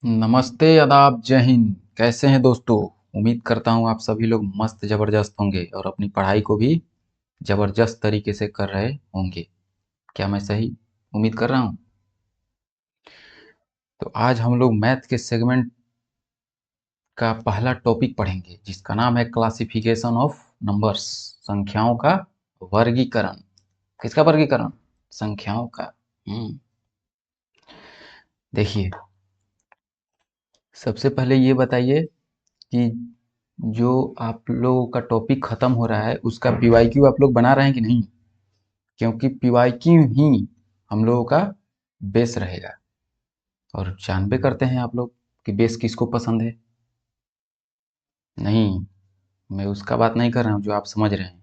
नमस्ते, आदाब, जय हिंद। कैसे हैं दोस्तों? उम्मीद करता हूँ आप सभी लोग मस्त ज़बरदस्त होंगे और अपनी पढ़ाई को भी ज़बरदस्त तरीके से कर रहे होंगे। क्या मैं सही उम्मीद कर रहा हूँ? तो आज हम लोग मैथ के सेगमेंट का पहला टॉपिक पढ़ेंगे जिसका नाम है क्लासिफिकेशन ऑफ नंबर्स। संख्याओं का वर्गीकरण। किसका वर्गीकरण? संख्याओं का। देखिए, सबसे पहले ये बताइए कि जो आप लोगों का टॉपिक खत्म हो रहा है उसका पीवाईक्यू आप लोग बना रहे हैं कि नहीं? क्योंकि पीवाईक्यू ही हम लोगों का बेस रहेगा और जानबे करते हैं आप लोग कि बेस किसको पसंद है। नहीं, मैं उसका बात नहीं कर रहा हूँ जो आप समझ रहे हैं।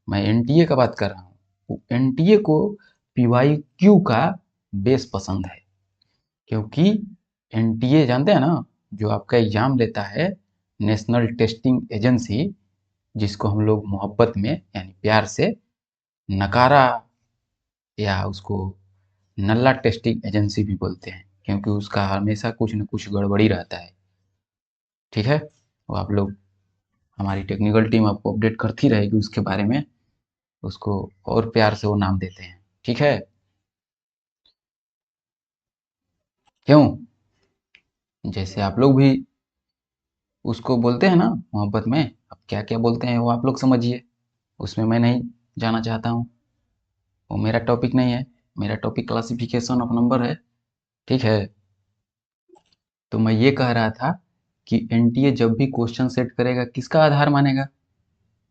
मैं एनटीए का बात कर रहा हूँ। एनटीए को पीवाईक्यू का बेस पसंद है क्योंकि एनटीए जानते हैं ना, जो आपका एग्जाम लेता है, नेशनल टेस्टिंग एजेंसी, जिसको हम लोग मोहब्बत में यानी प्यार से नकारा या उसको नल्ला टेस्टिंग एजेंसी भी बोलते हैं क्योंकि उसका हमेशा कुछ न कुछ गड़बड़ी रहता है। ठीक है, वो आप लोग, हमारी टेक्निकल टीम आपको अपडेट करती रहेगी उसके बारे में। उसको और प्यार से वो नाम देते हैं। ठीक है? क्यों? जैसे आप लोग भी उसको बोलते हैं ना मोहब्बत में। अब क्या क्या बोलते हैं वो आप लोग समझिए, उसमें मैं नहीं जाना चाहता हूँ। वो मेरा टॉपिक नहीं है। मेरा टॉपिक क्लासिफिकेशन ऑफ नंबर है। ठीक है? तो मैं ये कह रहा था कि एनटीए जब भी क्वेश्चन सेट करेगा किसका आधार मानेगा?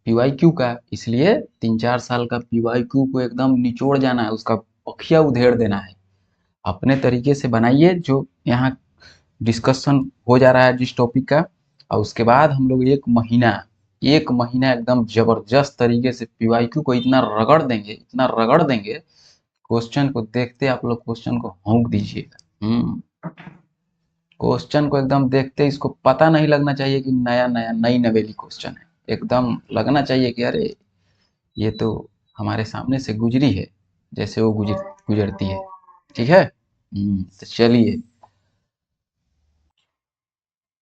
पीवाईक्यू का। इसलिए 3-4 साल का पीवाईक्यू को एकदम निचोड़ जाना है, उसका पखिया उधेड़ देना है। अपने तरीके से बनाइए जो यहाँ डिस्कशन हो जा रहा है जिस टॉपिक का, और उसके बाद हम लोग एक महीना एकदम जबरदस्त तरीके से पीवाईक्यू को इतना रगड़ देंगे, इतना रगड़ देंगे। क्वेश्चन को देखते आप लोग क्वेश्चन को हौंक दीजिएगा। क्वेश्चन को एकदम देखते इसको पता नहीं लगना चाहिए कि नया नया नई नवेली क्वेश्चन है। एकदम लगना चाहिए कि अरे ये तो हमारे सामने से गुजरी है, जैसे वो गुजरती है। ठीक है? तो चलिए,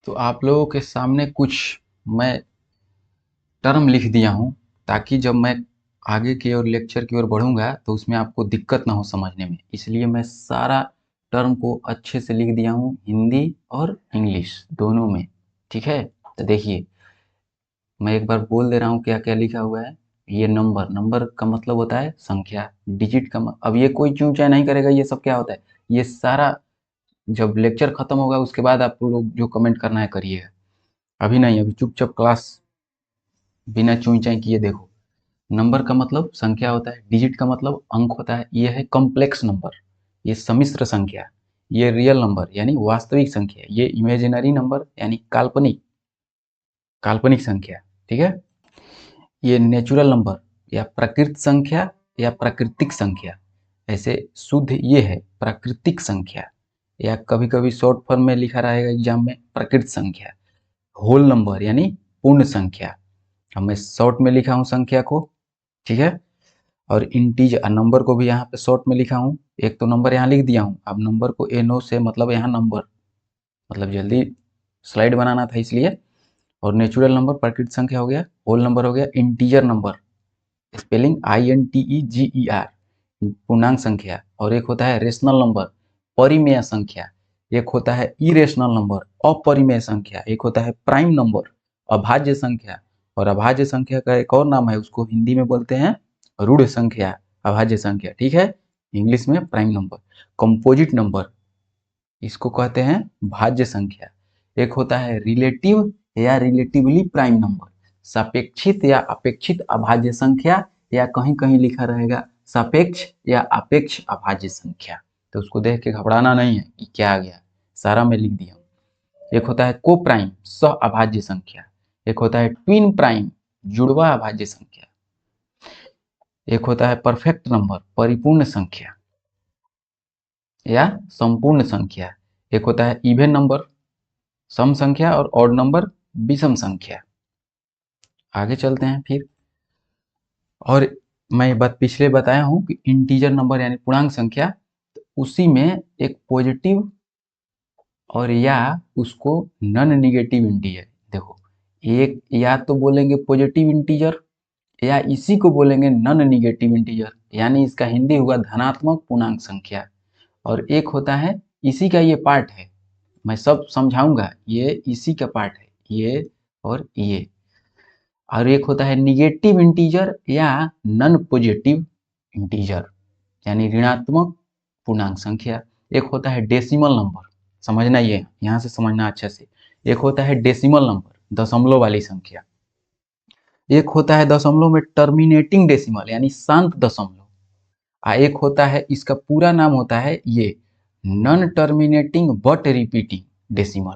तो आप लोगों के सामने कुछ मैं टर्म लिख दिया हूँ ताकि जब मैं आगे की ओर लेक्चर की ओर बढ़ूंगा तो उसमें आपको दिक्कत ना हो समझने में, इसलिए मैं सारा टर्म को अच्छे से लिख दिया हूँ, हिंदी और इंग्लिश दोनों में। ठीक है? तो देखिए, मैं एक बार बोल दे रहा हूँ क्या क्या लिखा हुआ है। ये नंबर, नंबर का मतलब होता है संख्या। डिजिट का अब ये कोई चूं चाय नहीं करेगा ये सब क्या होता है, ये सारा जब लेक्चर खत्म होगा उसके बाद आप लोग जो कमेंट करना है करिएगा। अभी नहीं, अभी चुपचाप क्लास बिना चूं चाय किए देखो। नंबर का मतलब संख्या होता है, डिजिट का मतलब अंक होता है। ये है कॉम्प्लेक्स नंबर, ये सम्मिश्र संख्या। ये रियल नंबर यानी वास्तविक संख्या। ये इमेजिनरी नंबर यानी काल्पनिक काल्पनिक संख्या। ठीक है? ये नेचुरल नंबर या प्रकृत संख्या या प्राकृतिक संख्या। ऐसे शुद्ध ये है प्राकृतिक संख्या, या कभी कभी शॉर्ट फॉर्म में लिखा रहेगा एग्जाम में प्रकृत संख्या। होल नंबर यानी पूर्ण संख्या। अब मैं शॉर्ट में लिखा हूँ संख्या को। ठीक है? और इंटीजर नंबर को भी यहाँ पे शॉर्ट में लिखा हूँ। एक तो नंबर यहाँ लिख दिया हूँ, अब नंबर को एनो से मतलब यहाँ नंबर, मतलब जल्दी स्लाइड बनाना था इसलिए। और नेचुरल नंबर प्राकृतिक संख्या हो गया, होल नंबर हो गया, इंटीजर नंबर स्पेलिंग INTEGER पूर्णांक संख्या, और एक होता है रेशनल नंबर परिमेय संख्या, एक होता है इरेशनल नंबर अपरिमेय संख्या, एक होता है प्राइम नंबर अभाज्य संख्या, और अभाज्य संख्या का एक और नाम है, उसको हिंदी में बोलते हैं ऋण संख्या, अभाज्य संख्या। ठीक है? इंग्लिश में प्राइम नंबर। कंपोजिट नंबर, इसको कहते हैं भाज्य संख्या। एक होता है रिलेटिव या रिलेटिवली प्राइम नंबर, सापेक्षित या अपेक्षित अभाज्य संख्या, या कहीं कहीं लिखा रहेगा सापेक्ष या अपेक्ष अभाज्य संख्या। तो उसको देख के घबराना नहीं है कि क्या आ गया, सारा मैं लिख दिया हूँ। एक होता है को प्राइम सह अभाज्य संख्या, एक होता है ट्विन प्राइम जुड़वा अभाज्य संख्या, एक होता है परफेक्ट नंबर परिपूर्ण संख्या या संपूर्ण संख्या, एक होता है इवन नंबर सम संख्या, और ऑड नंबर विषम संख्या। आगे चलते हैं फिर। और मैं बात पिछले बताया हूं कि इंटीजर नंबर यानी पूर्णांक संख्या, तो उसी में एक पॉजिटिव और या उसको नॉन निगेटिव इंटीजर, देखो एक या तो बोलेंगे पॉजिटिव इंटीजर या इसी को बोलेंगे नॉन निगेटिव इंटीजर, यानी इसका हिंदी हुआ धनात्मक पूर्णांक संख्या। और एक होता है इसी का ये पार्ट है, मैं सब समझाऊंगा, ये इसी का पार्ट है, ये और ये। और एक होता है निगेटिव इंटीजर या नॉन पॉजिटिव इंटीजर, यानी ऋणात्मक पूर्णांक संख्या। एक होता है डेसिमल नंबर, समझना ये यहाँ से समझना अच्छे से। एक होता है डेसिमल नंबर, दशमलव वाली संख्या। एक होता है दशमलव में टर्मिनेटिंग डेसिमल, यानी शांत दशमलव। एक होता है, इसका पूरा नाम होता है ये non terminating but repeating decimal,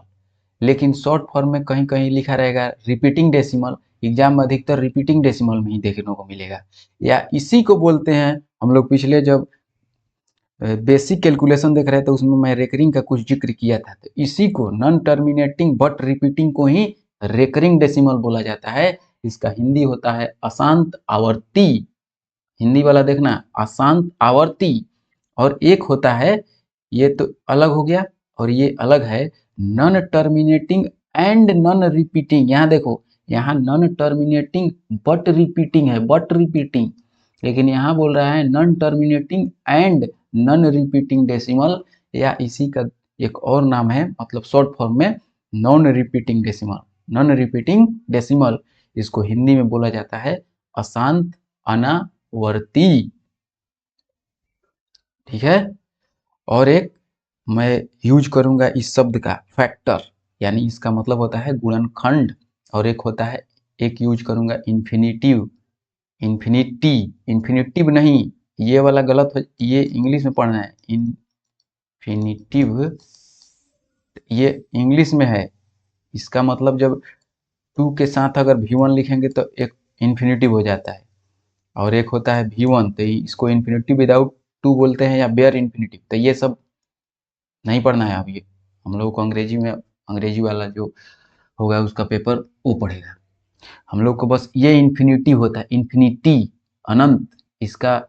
लेकिन शॉर्ट फॉर्म में कहीं कहीं लिखा रहेगा रिपीटिंग डेसिमल। एग्जाम में अधिकतर रिपीटिंग डेसिमल में ही देखने को मिलेगा। या इसी को बोलते हैं, हम लोग पिछले जब बेसिक कैलकुलेशन देख रहे थे उसमें मैं रेकरिंग का कुछ जिक्र किया था, तो इसी को नॉन टर्मिनेटिंग बट रिपीटिंग को ही रेकरिंग डेसिमल बोला जाता है। इसका हिंदी होता है अशांत आवर्ती, हिंदी वाला देखना, अशांत आवर्ती। और एक होता है, ये तो अलग हो गया, और ये अलग है non terminating and non repeating. यहाँ देखो, यहाँ नॉन टर्मिनेटिंग बट रिपीटिंग है, बट रिपीटिंग, लेकिन यहाँ बोल रहा है non terminating and non repeating decimal, या इसी का एक और नाम है, मतलब शॉर्ट फॉर्म में non repeating decimal. Non repeating decimal, इसको हिंदी में बोला जाता है अशांत अनावर्ती। ठीक है। और एक मैं यूज करूंगा इस शब्द का फैक्टर, यानी इसका मतलब होता है गुणनखंड। और एक होता है, एक यूज करूंगा इन्फिनिटिव, इन्फिनिटी, इन्फिनिटिव नहीं, ये वाला गलत हो, ये इंग्लिश में पढ़ना है, इन्फिनिटिव ये इंग्लिश में है। इसका मतलब जब टू के साथ अगर V1 लिखेंगे तो एक इन्फिनिटिव हो जाता है। और एक होता है V1, तो इसको इन्फिनिटिव विदाउट टू बोलते हैं, या बेयर इन्फिनिटिव। तो ये सब नहीं पढ़ना है अब, ये हम लोग को अंग्रेजी में, अंग्रेजी वाला जो होगा उसका पेपर वो पढ़ेगा। हम लोग को बस ये इन्फिनिटी होता है, इन्फिनिटी अनंत, इसका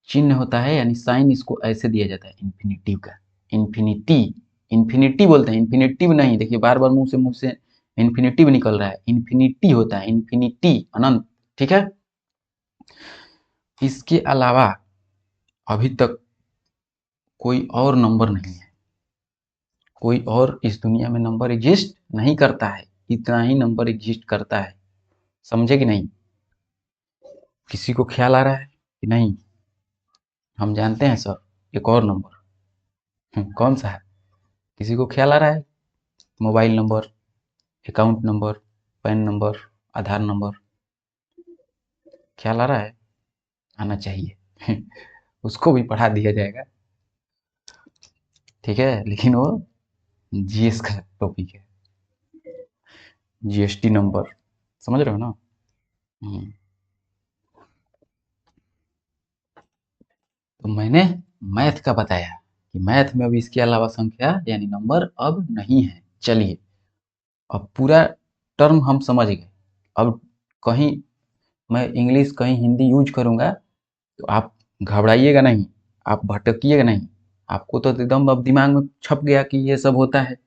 चिन्ह होता है, यानी साइन इसको ऐसे दिया जाता है इन्फिनिटिव का, इन्फिनिटी, इन्फिनिटी बोलते हैं, इन्फिनिटिव नहीं। देखिए बार बार मुंह से इन्फिनिटिव निकल रहा है, इन्फिनिटी होता है, इन्फिनिटी अनंत। ठीक है। इसके अलावा अभी तक कोई और नंबर नहीं है, कोई और इस दुनिया में नंबर एग्जिस्ट नहीं करता है, इतना ही नंबर एग्जिस्ट करता है। समझे कि नहीं? किसी को ख्याल आ रहा है कि नहीं? हम जानते हैं सर एक और नंबर, कौन सा है? किसी को ख्याल आ रहा है? Mobile number, account number, PAN number, Aadhaar number, ख्याल आ रहा है? आना चाहिए। उसको भी पढ़ा दिया जाएगा, ठीक है, लेकिन वो जीएस का टॉपिक है, जीएसटी नंबर, समझ रहे हो ना? हम्म। तो मैंने मैथ का बताया कि मैथ में अब इसके अलावा संख्या यानी नंबर अब नहीं है। चलिए, अब पूरा टर्म हम समझ गए। अब कहीं मैं इंग्लिश कहीं हिंदी यूज करूंगा तो आप घबराइएगा नहीं, आप भटकिएगा नहीं, आपको तो एकदम अब दिमाग में छप गया कि ये सब होता है।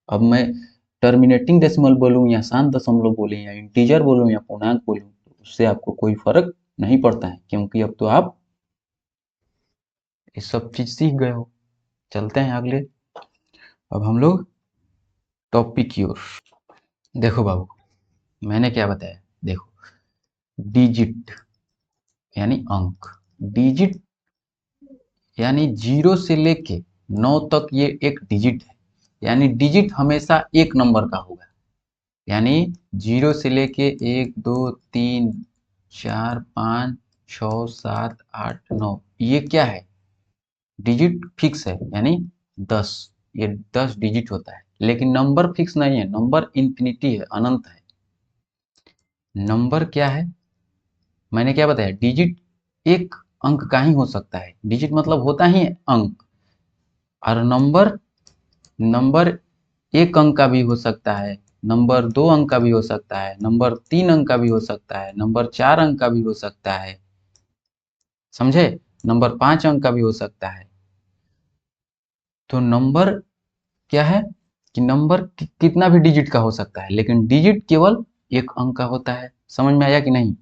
अब मैं टर्मिनेटिंग डेसिमल बोलूं या शांत दशमलव बोलूं या इंटीजर बोलूं या पूर्णांक बोलूं, तो उससे आपको कोई फर्क नहीं पड़ता है, क्योंकि अब तो आप ये सब चीज सीख गए हो। चलते हैं अगले, अब हम लोग टॉपिक की ओर। देखो बाबू, मैंने क्या बताया, देखो डिजिट यानी अंक, डिजिट यानी 0 से लेके 9 तक ये एक डिजिट है, यानी डिजिट हमेशा एक नंबर का होगा। यानी 0 से लेके 1 2 3 4 5 6 7 8 9, ये क्या है? डिजिट फिक्स है, यानी 10, ये 10 डिजिट होता है। लेकिन नंबर फिक्स नहीं है, नंबर इन्फिनिटी है, अनंत है। नंबर क्या है, मैंने क्या बताया, डिजिट एक अंक का ही हो सकता है, डिजिट मतलब होता ही है अंक। और नंबर, नंबर एक अंक का भी हो सकता है, नंबर 2 अंक का भी हो सकता है, नंबर 3 अंक का भी हो सकता है, नंबर 4 अंक का भी हो सकता है, समझे? नंबर 5 अंक का भी हो सकता है। तो नंबर क्या है कि नंबर कितना भी डिजिट का हो सकता है, लेकिन डिजिट केवल एक अंक का होता है। समझ में आया कि नहीं?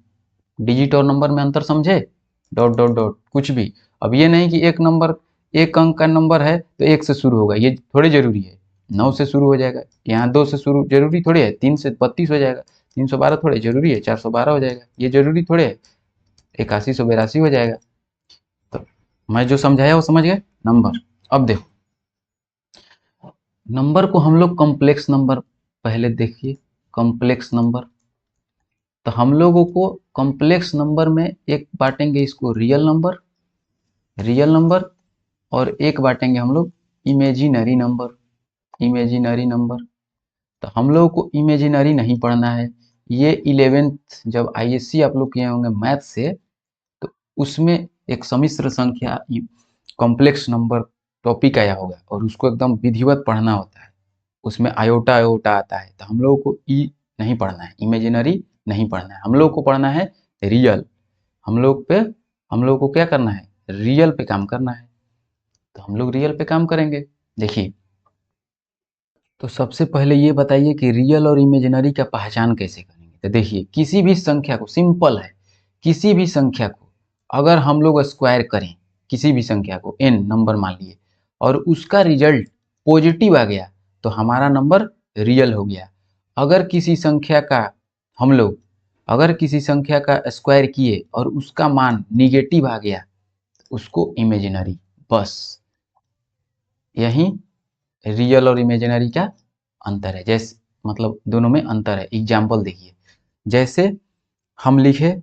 डिजिट और नंबर में अंतर समझे? डॉट डॉट डॉट कुछ भी। अब ये नहीं कि एक नंबर, एक अंक का नंबर है तो एक से शुरू होगा, ये थोड़ी जरूरी है। 9 से शुरू हो जाएगा, यहाँ 2 से शुरू जरूरी थोड़ी है, 3 से 32 हो जाएगा, 312 थोड़े जरूरी है, 412 हो जाएगा, ये जरूरी थोड़े है, 8182 हो जाएगा। तो मैं जो समझाया वो समझ गए नंबर। अब देखो, नंबर को हम लोग कॉम्प्लेक्स नंबर, पहले देखिए कॉम्प्लेक्स नंबर। तो हम लोगों को कॉम्प्लेक्स नंबर में एक बांटेंगे इसको रियल नंबर, रियल नंबर, और एक बांटेंगे हम लोग इमेजिनरी नंबर, इमेजिनरी नंबर। तो हम लोगों को इमेजिनरी नहीं पढ़ना है। ये 11th जब आईएससी आप लोग किए होंगे मैथ से, तो उसमें एक सम्मिश्र संख्या कॉम्प्लेक्स नंबर टॉपिक आया होगा और उसको एकदम विधिवत पढ़ना होता है। उसमें आयोटा आयोटा आता है, तो हम लोगों को ई नहीं पढ़ना है, इमेजिनरी नहीं पढ़ना है, हम लोग को पढ़ना है रियल। हम लोग पे, हम लोग को क्या करना है, रियल पे काम करना है। तो हम लोग रियल पे काम करेंगे। देखिए, तो सबसे पहले ये बताइए कि रियल और इमेजिनरी का पहचान कैसे करेंगे। तो देखिए, किसी भी संख्या को, सिंपल है, किसी भी संख्या को अगर हम लोग स्क्वायर करें, किसी भी संख्या को n नंबर मान लिए, और उसका रिजल्ट पॉजिटिव आ गया, तो हमारा नंबर रियल हो गया। अगर किसी संख्या का हम लोग, अगर किसी संख्या का स्क्वायर किए और उसका मान निगेटिव आ गया, उसको इमेजिनरी। बस यही रियल और इमेजिनरी का अंतर है। जैसे मतलब दोनों में अंतर है। एग्जाम्पल देखिए, जैसे हम लिखे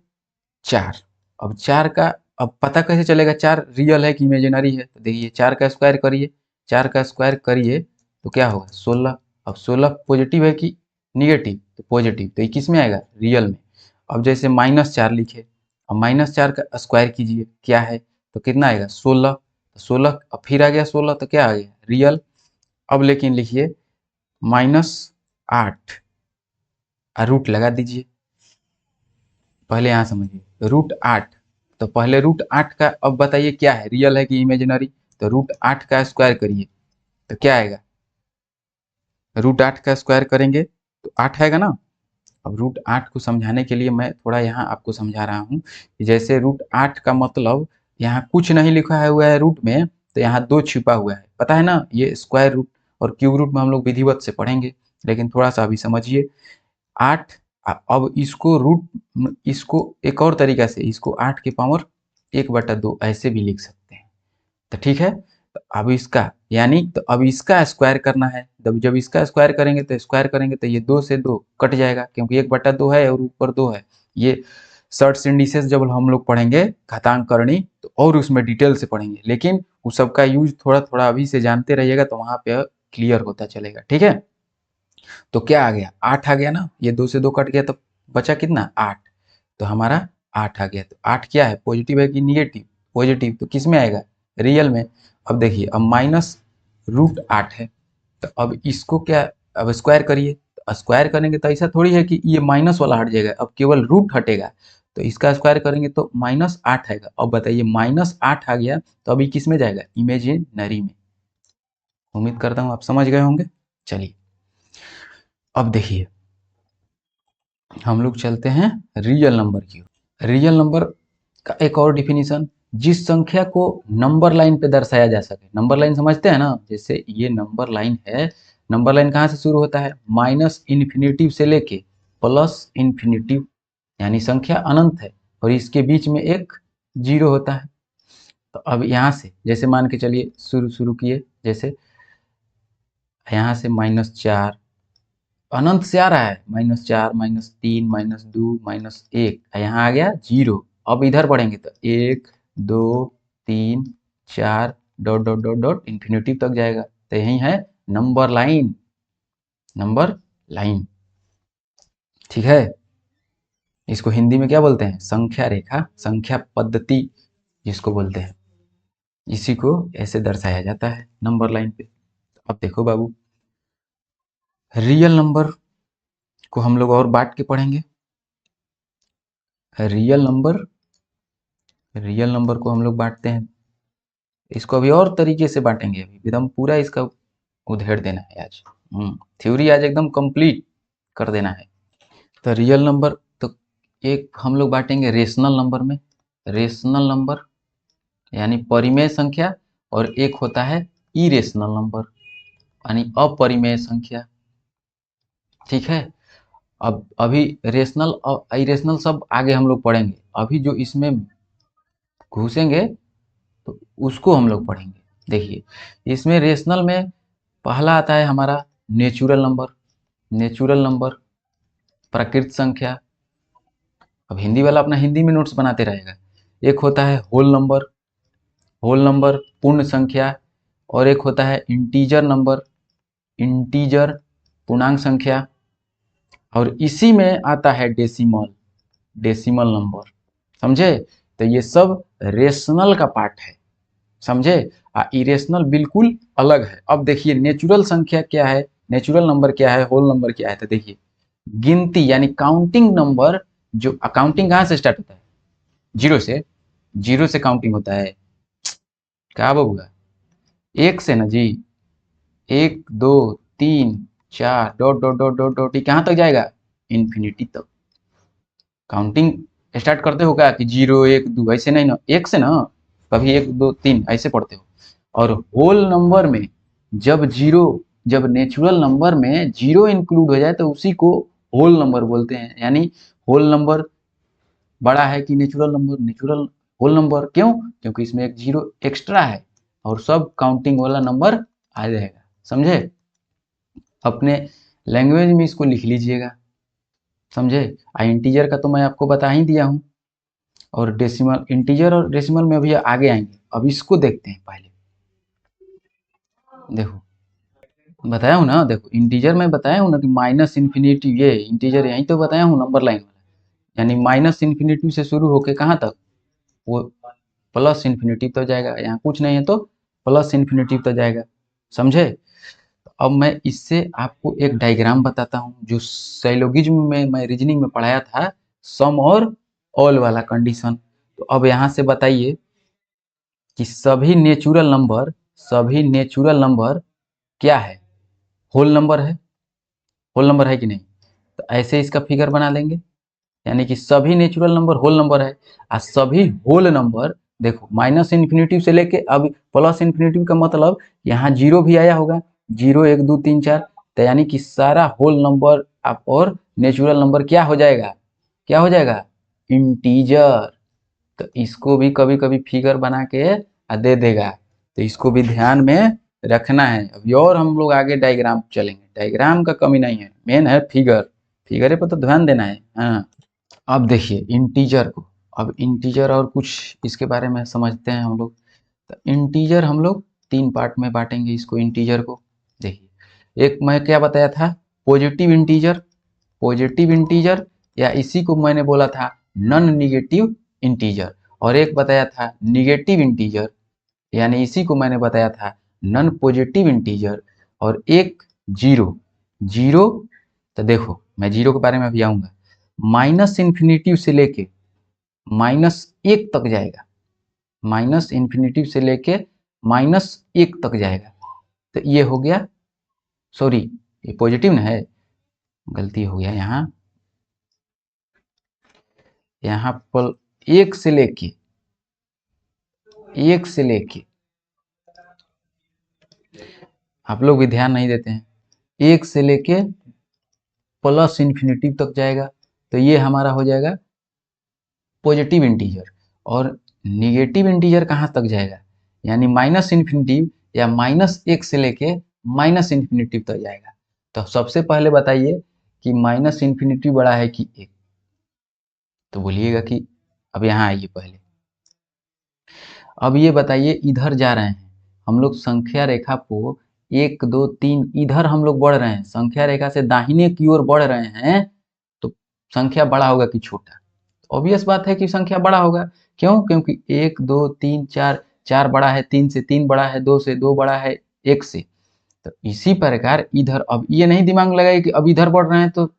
4, अब 4 का, अब पता कैसे चलेगा 4 रियल है कि इमेजिनरी है? तो देखिए 4 का स्क्वायर करिए, 4 का स्क्वायर करिए तो क्या होगा 16। अब 16 पॉजिटिव है कि निगेटिव? तो पॉजिटिव, तो ये किस में आएगा, रियल में। अब जैसे -4 लिखे, अब -4 का स्क्वायर कीजिए, क्या है, तो कितना आएगा 16, तो 16 अब फिर आ गया 16, तो क्या आ गया रियल। अब लेकिन लिखिए -8 रूट लगा दीजिए। पहले यहाँ समझिए, √8, तो पहले √8 का अब बताइए क्या है, रियल है कि इमेजिनरी? तो √8 का स्क्वायर करिए तो क्या आएगा, √8 का स्क्वायर करेंगे तो 8 आएगा ना। अब √8 को समझाने के लिए मैं थोड़ा यहाँ आपको समझा रहा हूँ कि जैसे √8 का मतलब, यहाँ कुछ नहीं लिखा है हुआ है रूट में, तो यहाँ 2 छिपा हुआ है, पता है ना। ये स्क्वायर रूट और क्यूब रूट में हम लोग विधिवत से पढ़ेंगे, लेकिन थोड़ा सा अभी समझिए। 8, अब इसको रूट, इसको एक और तरीका से, इसको 8 की पावर 1/2 ऐसे भी लिख सकते हैं। तो ठीक है, तो अब इसका, यानी तो अब इसका स्क्वायर करना है। जब इसका स्क्वायर करेंगे तो स्क्वायर करेंगे तो ये 2 से 2 कट जाएगा, क्योंकि 1/2 है और ऊपर 2 है। ये सर्ट्स इंडिसेस जब हम लोग पढ़ेंगे घातांक करणी, तो और उसमें डिटेल से पढ़ेंगे, लेकिन उस सबका यूज थोड़ा थोड़ा अभी से जानते रहिएगा तो वहाँ पे क्लियर होता चलेगा। ठीक है, तो क्या आ गया 8 आ गया ना, ये 2 से 2 कट गया तो बचा कितना 8, तो हमारा 8 आ गया। तो 8 क्या है, पॉजिटिव है कि निगेटिव? पॉजिटिव, तो किस में आएगा, रियल में। अब देखिए, अब -√8 है, तो अब इसको क्या, अब स्क्वायर करिए, तो स्क्वायर करेंगे तो ऐसा थोड़ी है कि ये माइनस वाला हट जाएगा, अब केवल रूट हटेगा। तो इसका स्क्वायर करेंगे तो -8 आएगा। अब बताइए -8 आ गया, तो अभी किस में जाएगा, इमेजिनरी में। उम्मीद करता हूँ आप समझ गए होंगे। चलिए, अब देखिए हम लोग चलते हैं रियल नंबर की ओर। रियल नंबर का एक और डिफिनीशन, जिस संख्या को नंबर लाइन पे दर्शाया जा सके। नंबर लाइन समझते हैं ना, जैसे ये नंबर लाइन है, नंबर लाइन कहाँ से शुरू होता है, -इन्फिनेटिव से लेके +इन्फिनेटिव, यानी संख्या अनंत है और इसके बीच में एक जीरो होता है। तो अब यहाँ से जैसे मान के चलिए, शुरू शुरू किए, जैसे यहाँ से -4, अनंत से आ रहा है, -4, -3, -2, -1, यहाँ आ गया जीरो। अब इधर बढ़ेंगे तो 1, 2, 3, 4 dot dot dot dot infinity तक जाएगा। तो यही है नंबर लाइन, नंबर लाइन। ठीक है, इसको हिंदी में क्या बोलते हैं, संख्या रेखा, संख्या पद्धति जिसको बोलते हैं, इसी को ऐसे दर्शाया जाता है नंबर लाइन पे। अब देखो बाबू, रियल नंबर को हम लोग और बांट के पढ़ेंगे। रियल नंबर, रियल नंबर को हम लोग बांटते हैं, इसको अभी और तरीके से बांटेंगे, अभी एकदम पूरा इसका उधेड़ देना है आज। थ्योरी आज एकदम कंप्लीट कर देना है। तो रियल नंबर तो एक हम लोग बांटेंगे रेशनल नंबर में। रेशनल नंबर यानी परिमेय संख्या, और एक होता है इरेशनल नंबर यानी अपरिमेय संख्या। ठीक है। अब अभी रेशनल और इरेशनल सब आगे हम लोग पढ़ेंगे, अभी जो इसमें घुसेंगे तो उसको हम लोग पढ़ेंगे। देखिए, इसमें रेशनल में पहला आता है हमारा नेचुरल नंबर। नेचुरल नंबर प्राकृत संख्या। अब हिंदी वाला अपना हिंदी में नोट्स बनाते रहेगा। एक होता है होल नंबर, होल नंबर पूर्ण संख्या, और एक होता है इंटीजर नंबर, इंटीजर पूर्णांक संख्या, और इसी में आता है डेसिमल, डेसिमल नंबर। समझे? तो ये सब रेशनल का पार्ट है, समझे? इरेशनल बिल्कुल अलग है। अब देखिए नेचुरल संख्या क्या है, नेचुरल नंबर क्या है, होल नंबर क्या है। तो देखिए गिनती यानी काउंटिंग नंबर, जो काउंटिंग कहाँ से स्टार्ट होता है? जीरो से। जीरो से काउंटिंग होता है, क्या बबुआ? एक से ना जी। एक दो तीन चार dot dot dot dot dot कहाँ तक जाएगा? इन्फिनिटी तक। काउंटिंग स्टार्ट करते हो क्या कि जीरो एक दो ऐसे नहीं ना, एक से ना, कभी एक दो तीन ऐसे पढ़ते हो। और होल नंबर में जब जीरो, जब नेचुरल नंबर में जीरो इंक्लूड हो जाए तो उसी को होल नंबर बोलते हैं। यानी होल नंबर बड़ा है कि natural number? Natural whole number. क्यों? क्योंकि इसमें एक जीरो एक्स्ट्रा है और सब काउंटिंग वाला नंबर आ जाएगा। समझे? अपने लैंग्वेज में इसको लिख लीजिएगा, समझे? इंटीजर का तो मैं आपको बता ही दिया हूँ, और डेसिमल, इंटीजर और डेसिमल में अभी आगे आएंगे। अब इसको देखते हैं पहले। देखो बताया हूँ ना, देखो इंटीजर में बताया हूँ ना कि माइनस इन्फिनिटी, ये इंटीजर यहीं तो बताया हूँ नंबर लाइन वाला। यानी माइनस इन्फिनिटी से शुरू होके कहाँ तक? वो प्लस इन्फिनिटी तो जाएगा। यहाँ कुछ नहीं है तो प्लस इन्फिनिटी तो जाएगा। समझे? अब मैं इससे आपको एक डायग्राम बताता हूँ जो साइलोगिज्म में मैं रीजनिंग में पढ़ाया था, सम और ऑल वाला कंडीशन। तो अब यहाँ से बताइए कि सभी नेचुरल नंबर, सभी नेचुरल नंबर क्या है? होल नंबर है। होल नंबर है कि नहीं? तो ऐसे इसका फिगर बना लेंगे, यानी कि सभी नेचुरल नंबर होल नंबर है। और सभी होल नंबर, देखो माइनस इन्फिनिटी से लेके अब प्लस इन्फिनिटी का मतलब यहाँ जीरो भी आया होगा, जीरो एक दो तीन चार। तो यानी कि सारा होल नंबर और नेचुरल नंबर क्या हो जाएगा? क्या हो जाएगा? इंटीजर। तो इसको भी कभी कभी फिगर बना के दे देगा, तो इसको भी ध्यान में रखना है। अभी और हम लोग आगे डायग्राम चलेंगे, डायग्राम का कमी नहीं है, मेन है फिगर। फिगर पर तो ध्यान देना है। हाँ, अब देखिए इंटीजर को, अब इंटीजर और कुछ इसके बारे में समझते हैं हम लोग। तो इंटीजर हम लोग तीन पार्ट में बांटेंगे इसको, इंटीजर को। देखिए एक मैं क्या बताया था, पॉजिटिव इंटीजर, पॉजिटिव इंटीजर, या इसी को मैंने बोला था नॉन निगेटिव इंटीजर। और एक बताया था निगेटिव इंटीजर, यानी इसी को मैंने बताया था नॉन पॉजिटिव इंटीजर। और एक जीरो, जीरो। तो देखो मैं जीरो के बारे में अभी आऊँगा। माइनस इन्फिनिटी से लेके माइनस एक तक जाएगा, माइनस इन्फिनिटी से लेके माइनस एक तक जाएगा। तो ये हो गया, सॉरी ये पॉजिटिव ना है, गलती हो गया यहाँ। यहाँ पर एक से लेके, एक से लेके, आप लोग भी ध्यान नहीं देते हैं, एक से लेके प्लस इन्फिनिटी तक जाएगा। तो ये हमारा हो जाएगा पॉजिटिव इंटीजर। और निगेटिव इंटीजर कहाँ तक जाएगा? यानी माइनस इन्फिनिटी या माइनस एक से लेके माइनस इन्फिनिटी तक जाएगा। तो सबसे पहले बताइए कि माइनस इन्फिनिटी बड़ा है कि एक? तो बोलिएगा कि अब यहाँ आइए पहले। अब ये बताइए, इधर जा रहे हैं हम लोग संख्या रेखा को, एक दो तीन इधर हम लोग बढ़ रहे हैं, संख्या रेखा से दाहिने की ओर बढ़ रहे हैं, तो संख्या बड़ा होगा कि छोटा? ऑब्वियस बात है कि संख्या बड़ा होगा। क्यों? क्योंकि एक दो तीन चार, चार बड़ा है तीन से, तीन बड़ा है दो से, दो बड़ा है एक से। तो इसी प्रकार इधर, अब ये नहीं दिमाग में लगाइए कि अब इधर बढ़ रहे हैं तो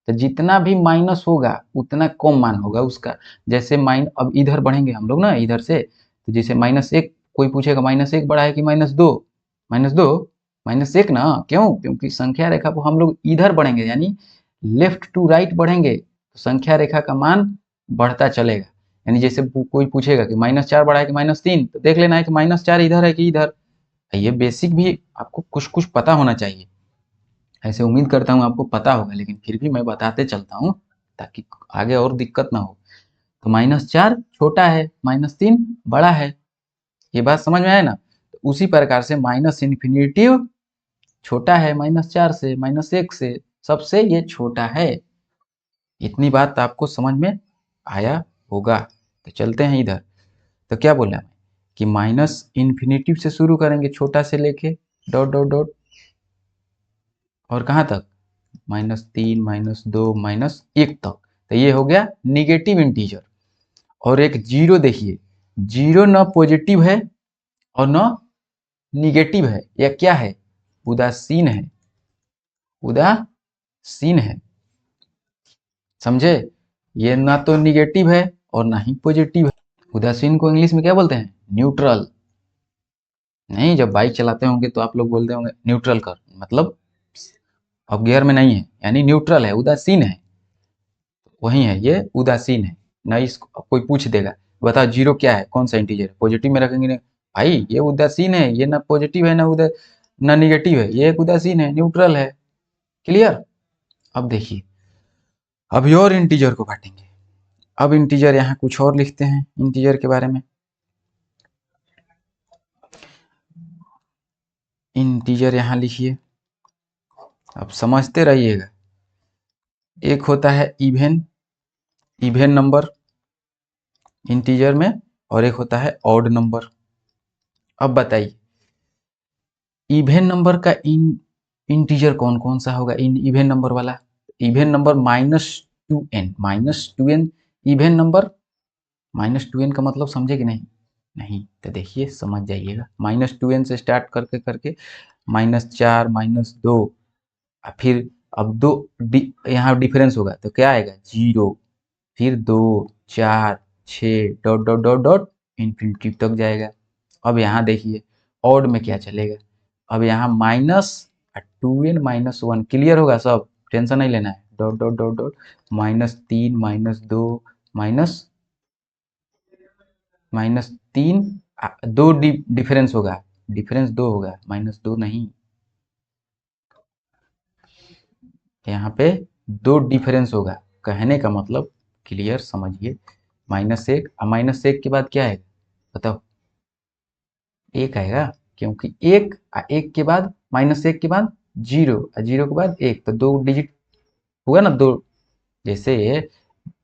जितना भी माइनस होगा उतना कम मान होगा उसका। जैसे अब इधर बढ़ेंगे हम लोग ना इधर से, तो जैसे माइनस एक, कोई पूछेगा माइनस एक बड़ा है कि माइनस दो? माइनस दो। -1 ना, क्यों? क्योंकि संख्या रेखा को हम लोग इधर बढ़ेंगे, यानी लेफ्ट टू राइट बढ़ेंगे तो संख्या रेखा का मान बढ़ता चलेगा। यानी जैसे कोई पूछेगा कि -4 बढ़ा है कि -3, तो देख लेना है कि -4 इधर है कि इधर। ये बेसिक भी आपको कुछ पता होना चाहिए। ऐसे उम्मीद करता हूँ आपको पता होगा, लेकिन फिर भी मैं बताते चलता हूँ ताकि आगे और दिक्कत ना हो। तो -4 छोटा है, -3 बड़ा है। ये बात समझ में आया ना? तो उसी प्रकार से माइनस इन्फिनिटिव छोटा है -4 से, -1 से, सबसे ये छोटा है। इतनी बात आपको समझ में आया होगा। तो चलते हैं इधर। तो क्या बोला कि माइनस इन्फिनिटिव से शुरू करेंगे, छोटा से लेके डॉट डॉट डॉट, और कहाँ तक? -3, -2, -1 तक। तो ये हो गया निगेटिव इंटीजर। और एक जीरो देखिए, जीरो न पॉजिटिव है और न निगेटिव है, यह क्या है? उदासीन है, उदासीन है। समझे? ये ना तो निगेटिव है और ना ही पॉजिटिव है। उदासीन को इंग्लिश में क्या बोलते हैं? न्यूट्रल। नहीं, जब बाइक चलाते होंगे तो आप लोग बोलते होंगे न्यूट्रल कर, मतलब अब गियर में नहीं है, यानी न्यूट्रल है, उदासीन है। वही है, ये उदासीन है ना। इसको कोई पूछ देगा बताओ जीरो क्या है, कौन सा इंटीजर है? पॉजिटिव में रखेंगे नहीं भाई, ये उदासीन है, ये ना पॉजिटिव है ना निगेटिव है, ये एक उदासीन है, न्यूट्रल है। क्लियर? अब देखिए, अभी और इंटीजर को काटेंगे। अब इंटीजर यहाँ कुछ और लिखते हैं इंटीजर के बारे में। इंटीजर यहाँ लिखिए, अब समझते रहिएगा। एक होता है इवेन नंबर इंटीजर में, और एक होता है ऑड नंबर। अब बताइए इवेन नंबर का इंटीजर कौन कौन सा होगा? इवेन नंबर वाला even number -2n even number. -2n का मतलब समझे कि नहीं? नहीं तो देखिए समझ जाइएगा। -2n से स्टार्ट करके करके -4, -2, फिर अब दो यहाँ डिफरेंस होगा तो क्या आएगा? 0, फिर 2, 4, 6 dot dot dot dot infinity तक जाएगा। अब यहाँ देखिए ऑड में क्या चलेगा। अब यहाँ -2n -1 क्लियर होगा सब, टेंशन नहीं लेना है। Dot dot dot dot -3, -2, -3, 2 difference होगा, डिफरेंस 2 होगा, -2 नहीं, यहाँ पे 2 डिफरेंस होगा। कहने का मतलब क्लियर समझिए, -1 -1 के बाद क्या आएगा बताओ? 1 आएगा, क्योंकि 1 के बाद -1 के बाद 0, 0 के बाद 1, तो 2 डिजिट हुआ ना 2। जैसे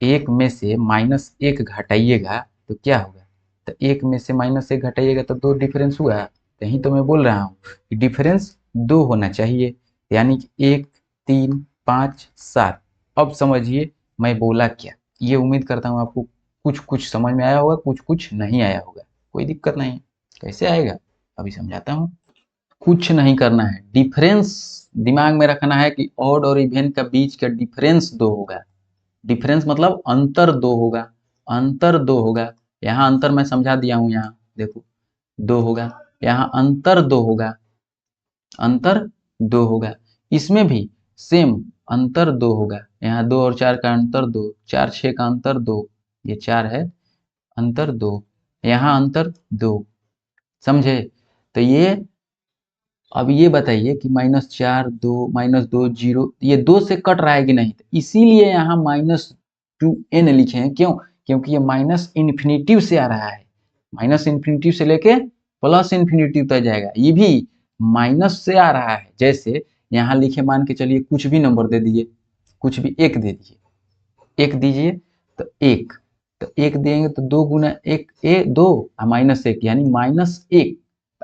1 में से -1 घटाइएगा तो क्या होगा? तो 1 में से -1 घटाइएगा तो 2 डिफरेंस हुआ। यही तो मैं बोल रहा हूँ कि डिफरेंस 2 होना चाहिए, यानी कि 1, 3, 5, 7। अब समझिए मैं बोला क्या। ये उम्मीद करता हूँ आपको कुछ कुछ समझ में आया होगा, कुछ कुछ नहीं आया होगा। कोई दिक्कत नहीं। कैसे आएगा अभी समझाता हूँ। कुछ नहीं करना है, डिफरेंस दिमाग में रखना है कि ऑड और इवेन का बीच का डिफरेंस 2 होगा। डिफरेंस मतलब अंतर 2 होगा, अंतर 2 होगा। यहाँ अंतर मैं समझा दिया हूँ, यहाँ देखो 2 होगा, यहाँ अंतर 2 होगा, अंतर 2 होगा। इसमें भी सेम अंतर 2 होगा, यहाँ 2 और 4 का अंतर 2, 4, 6 का अंतर 2, ये 4 है, अंतर 2, यहाँ अंतर 2। समझे? तो ये अब ये बताइए कि -4, 2, -2, 0, ये 2 से कट रहा है कि नहीं? इसीलिए यहाँ -2n लिखे हैं। क्यों? क्योंकि ये माइनस इन्फिनिटिव से आ रहा है, माइनस इन्फिनिटिव से लेके प्लस इन्फिनिटिव तक जाएगा। ये भी माइनस से आ रहा है। जैसे यहाँ लिखे, मान के चलिए कुछ भी नंबर दे दिए, कुछ भी 1 दे दिए, 1 दीजिए तो 1, तो 1 देंगे तो 2 गुना 1 2 -1, यानी -1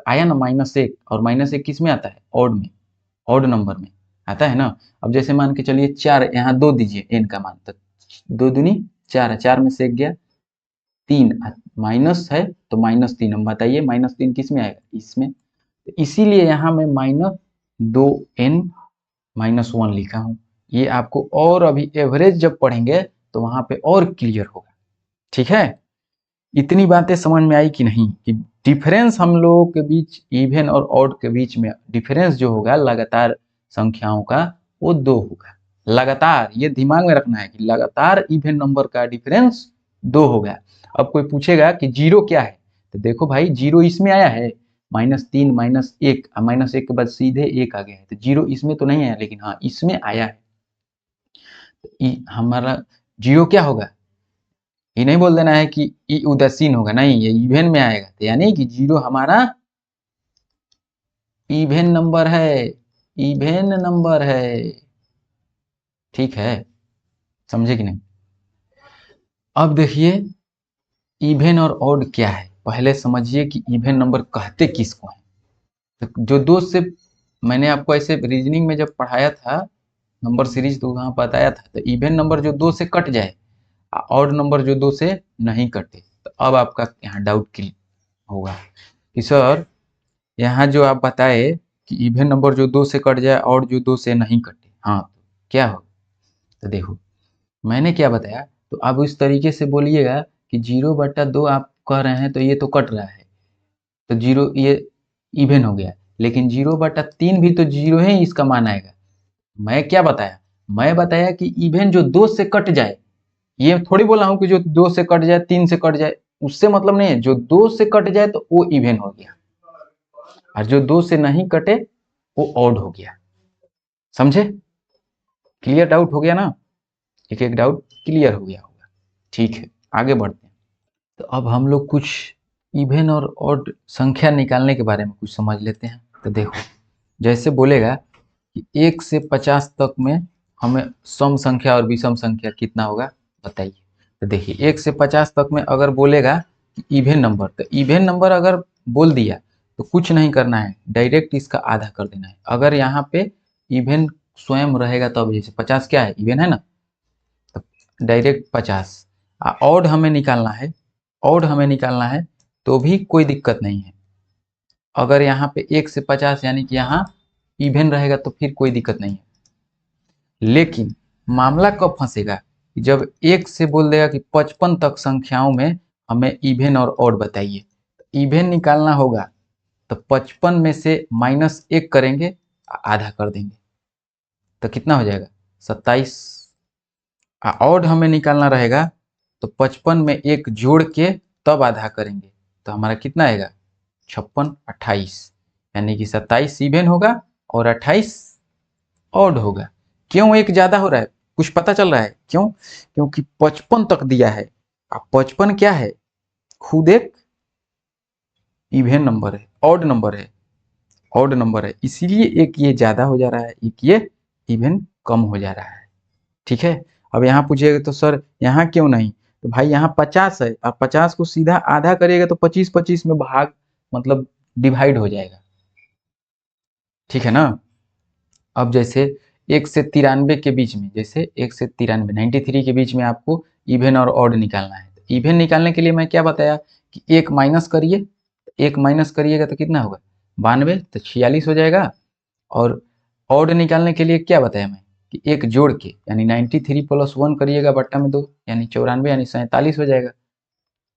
आया ना, -1। और -1 किस में आता है? ऑड में, ऑड नंबर में आता है ना। अब जैसे मान के चलिए 4, यहाँ 2 दीजिए n का मान, तो 2 दूनी 4 है, 4 में से 1 गया 3, माइनस है तो -3। अब बताइए -3 किस में आएगा? इसमें। तो इसीलिए यहाँ मैं -2n -1 लिखा हूँ। ये आपको और अभी एवरेज जब पढ़ेंगे तो वहां पे और क्लियर होगा। ठीक है? इतनी बातें समझ में आई कि नहीं? कि डिफरेंस हम लोगों के बीच इवन और ऑड के बीच में डिफरेंस जो होगा लगातार संख्याओं का वो 2 होगा। लगातार ये दिमाग में रखना है कि लगातार इवन नंबर का डिफरेंस 2 होगा। अब कोई पूछेगा कि जीरो क्या है, तो देखो भाई जीरो इसमें आया है -3 -1 -1 के बाद सीधे 1 आ गया है, तो जीरो इसमें तो नहीं आया, लेकिन हाँ इसमें आया है। हमारा जीरो क्या होगा, ये नहीं बोल देना है कि ई उदासीन होगा, नहीं ये इवन में आएगा, तो यानी कि जीरो हमारा इवन नंबर है, इवन नंबर है। ठीक है, समझे कि नहीं। अब देखिए इवन और ऑड क्या है, पहले समझिए कि इवन नंबर कहते किसको है। तो जो दो से, मैंने आपको ऐसे रीजनिंग में जब पढ़ाया था नंबर सीरीज तो वहां बताया था, तो इवन नंबर जो 2 से कट जाए, ऑड नंबर जो 2 से नहीं कटे। तो अब आपका यहाँ डाउट क्लियर होगा कि सर यहाँ जो आप बताए कि इवन नंबर जो 2 से कट जाए और जो 2 से नहीं कटे, हाँ तो क्या हो। तो देखो मैंने क्या बताया, तो आप इस तरीके से बोलिएगा कि 0/2 आप कह रहे हैं तो ये तो कट रहा है, तो जीरो ये इवन हो गया, लेकिन 0/3 भी तो जीरो ही इसका मान आएगा। मैं क्या बताया, मैं बताया कि इवन जो 2 से कट जाए, ये थोड़ी बोला हूँ कि जो 2 से कट जाए 3 से कट जाए, उससे मतलब नहीं है, जो 2 से कट जाए तो वो इवन हो गया, और जो 2 से नहीं कटे वो ऑड हो गया। समझे, क्लियर डाउट हो गया ना, एक एक डाउट क्लियर हो गया होगा। ठीक है, आगे बढ़ते हैं। तो अब हम लोग कुछ इवन और ऑड संख्या निकालने के बारे में कुछ समझ लेते हैं। तो देखो जैसे बोलेगा कि 1 से 50 तक में हमें सम संख्या और विषम संख्या कितना होगा बताइए। तो देखिए 1 से 50 तक में अगर बोलेगा कि इवन नंबर, तो इवन नंबर अगर बोल दिया तो कुछ नहीं करना है, डायरेक्ट इसका आधा कर देना है। अगर यहाँ पे इवन स्वयं रहेगा तब, जैसे 50 क्या है इवन है ना, तो डायरेक्ट 50। ऑड हमें निकालना है, ऑड हमें निकालना है तो भी कोई दिक्कत नहीं है। अगर यहाँ पे 1 से 50 यानी कि यहाँ इवन रहेगा तो फिर कोई दिक्कत नहीं है। लेकिन मामला कब फंसेगा, जब 1 से बोल देगा कि 55 तक संख्याओं में हमें इवन और ऑड बताइए। इवन निकालना होगा तो 55 में से -1 करेंगे, आधा कर देंगे, तो कितना हो जाएगा 27। ऑड हमें निकालना रहेगा तो 55 में 1 जोड़ के तब आधा करेंगे, तो हमारा कितना आएगा 56 28, यानी कि 27 इवन होगा और 28 ऑड होगा। क्यों एक ज्यादा हो रहा है, कुछ पता चल रहा है क्यों, क्योंकि 55 तक दिया है। अब 55 क्या है, खुद एक इवन नंबर है, ऑड नंबर है, ऑड नंबर है, इसीलिए एक ये ज्यादा हो जा रहा है, एक ये इवन कम हो जा रहा है। ठीक है, अब यहाँ पूछिएगा तो सर यहाँ क्यों नहीं, तो भाई यहाँ 50 है, आप 50 को सीधा आधा करिएगा तो 25-25 में भाग मतलब डिवाइड हो जाएगा। ठीक है ना। अब जैसे 1 से 93 के बीच में, जैसे 1 से 93 93 के बीच में आपको इवन और ऑड निकालना है। इवन निकालने के लिए मैं क्या बताया कि 1 माइनस करिए, 1 माइनस करिएगा तो कितना होगा 92, तो 46 हो जाएगा। और ऑड निकालने के लिए क्या बताया मैं कि 1 जोड़ के यानी 93 + 1 करिएगा बट्टा में 2 यानी 94 यानी 47 हो जाएगा।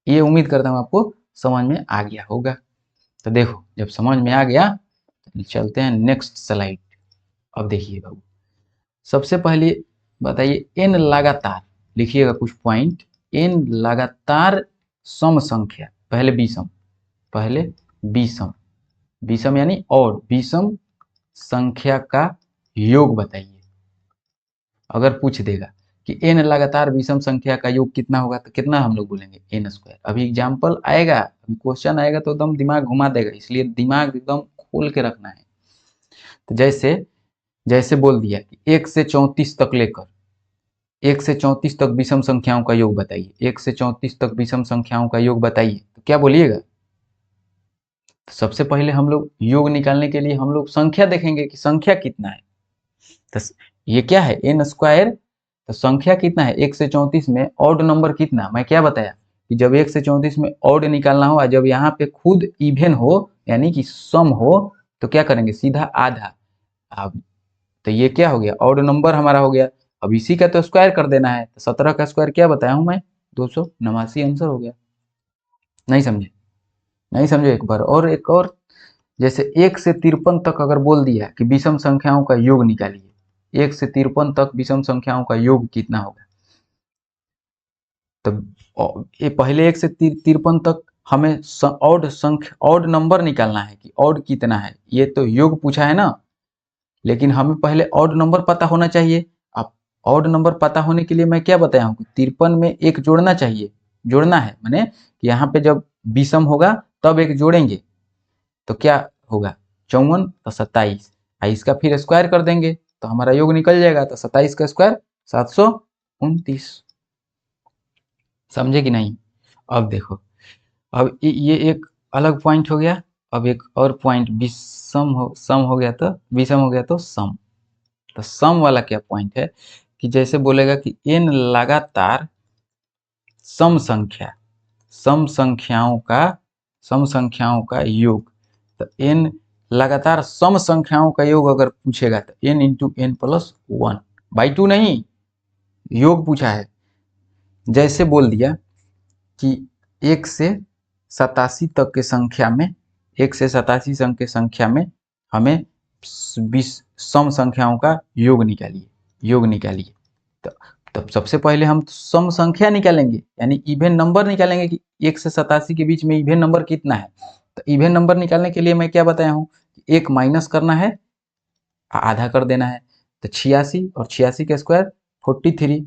ये उम्मीद करता हूँ आपको समझ में आ गया होगा। तो देखो जब समझ में आ गया तो चलते हैं नेक्स्ट स्लाइड। अब देखिए बाबू, सबसे पहले बताइए एन लगातार, लिखिएगा कुछ पॉइंट, एन लगातार सम संख्या, पहले विषम, पहले विषम, विषम यानी और विषम संख्या का योग बताइए। अगर पूछ देगा कि एन लगातार विषम संख्या का योग कितना होगा तो कितना हम लोग बोलेंगे n²। अभी एग्जाम्पल आएगा, अभी क्वेश्चन आएगा तो एकदम दिमाग घुमा देगा, इसलिए दिमाग एकदम खोल के रखना है। तो जैसे जैसे बोल दिया कि 1 से 34 तक लेकर 1 से 34 तक विषम संख्याओं का योग बताइए, 1 से 34 तक विषम संख्याओं का योग बताइए, तो क्या बोलिएगा। तो सबसे पहले हम लोग योग निकालने के लिए हम लोग संख्या देखेंगे कि संख्या कितना है। तो ये क्या है n², तो संख्या कितना है 1 से 34 में ऑड नंबर कितना, मैं क्या बताया कि जब 1 से 34 में ऑड निकालना हो और जब यहाँ पे खुद इवन हो यानी कि सम हो तो क्या करेंगे सीधा आधा। अब तो ये क्या हो गया ऑड नंबर हमारा हो गया। अब इसी का तो स्क्वायर कर देना है, तो 17 का स्क्वायर क्या बताया हूँ मैं 289 आंसर हो गया। नहीं समझे, नहीं समझे? एक और, जैसे 1 से 53 तक अगर बोल दिया कि विषम संख्याओं का योग निकालिए, 1 से 53 तक विषम संख्याओं का योग कितना होगा, तो ये पहले 1 से 53 तक हमें ऑड नंबर निकालना है कि ऑड कितना है। ये तो योग पूछा है ना, लेकिन हमें पहले ऑड नंबर पता होना चाहिए। अब ऑड नंबर पता होने के लिए मैं क्या बताया हूँ, 53 में एक जोड़ना चाहिए, जोड़ना है, माने यहाँ पे जब विषम होगा तब एक जोड़ेंगे, तो क्या होगा 54 तो 27, इसका फिर स्क्वायर कर देंगे तो हमारा योग निकल जाएगा। तो 27 का स्क्वायर 729। समझे कि नहीं? अब देखो, अब ये एक अलग पॉइंट हो गया। अब एक और पॉइंट, सम हो गया तो विषम हो गया तो सम। तो सम वाला क्या पॉइंट है कि जैसे बोलेगा कि n लगातार सम संख्याओं का योग, तो n लगातार सम संख्याओं का योग अगर पूछेगा तो n इंटू एन प्लस 1/2 नहीं, योग पूछा है। जैसे बोल दिया कि 1 से 87 तक के संख्या में, 1 से 87 अंक के संख्या में हमें सम संख्याओं का योग निकालिए। तो तब सबसे पहले हम सम संख्या निकालेंगे, यानी इवन नंबर निकालेंगे कि 1 से 87 के बीच में इवन नंबर कितना है। तो इवन नंबर निकालने के लिए मैं क्या बताया हूँ, एक माइनस करना है, आधा कर देना है, तो 86 और 86 का स्क्वायर 43।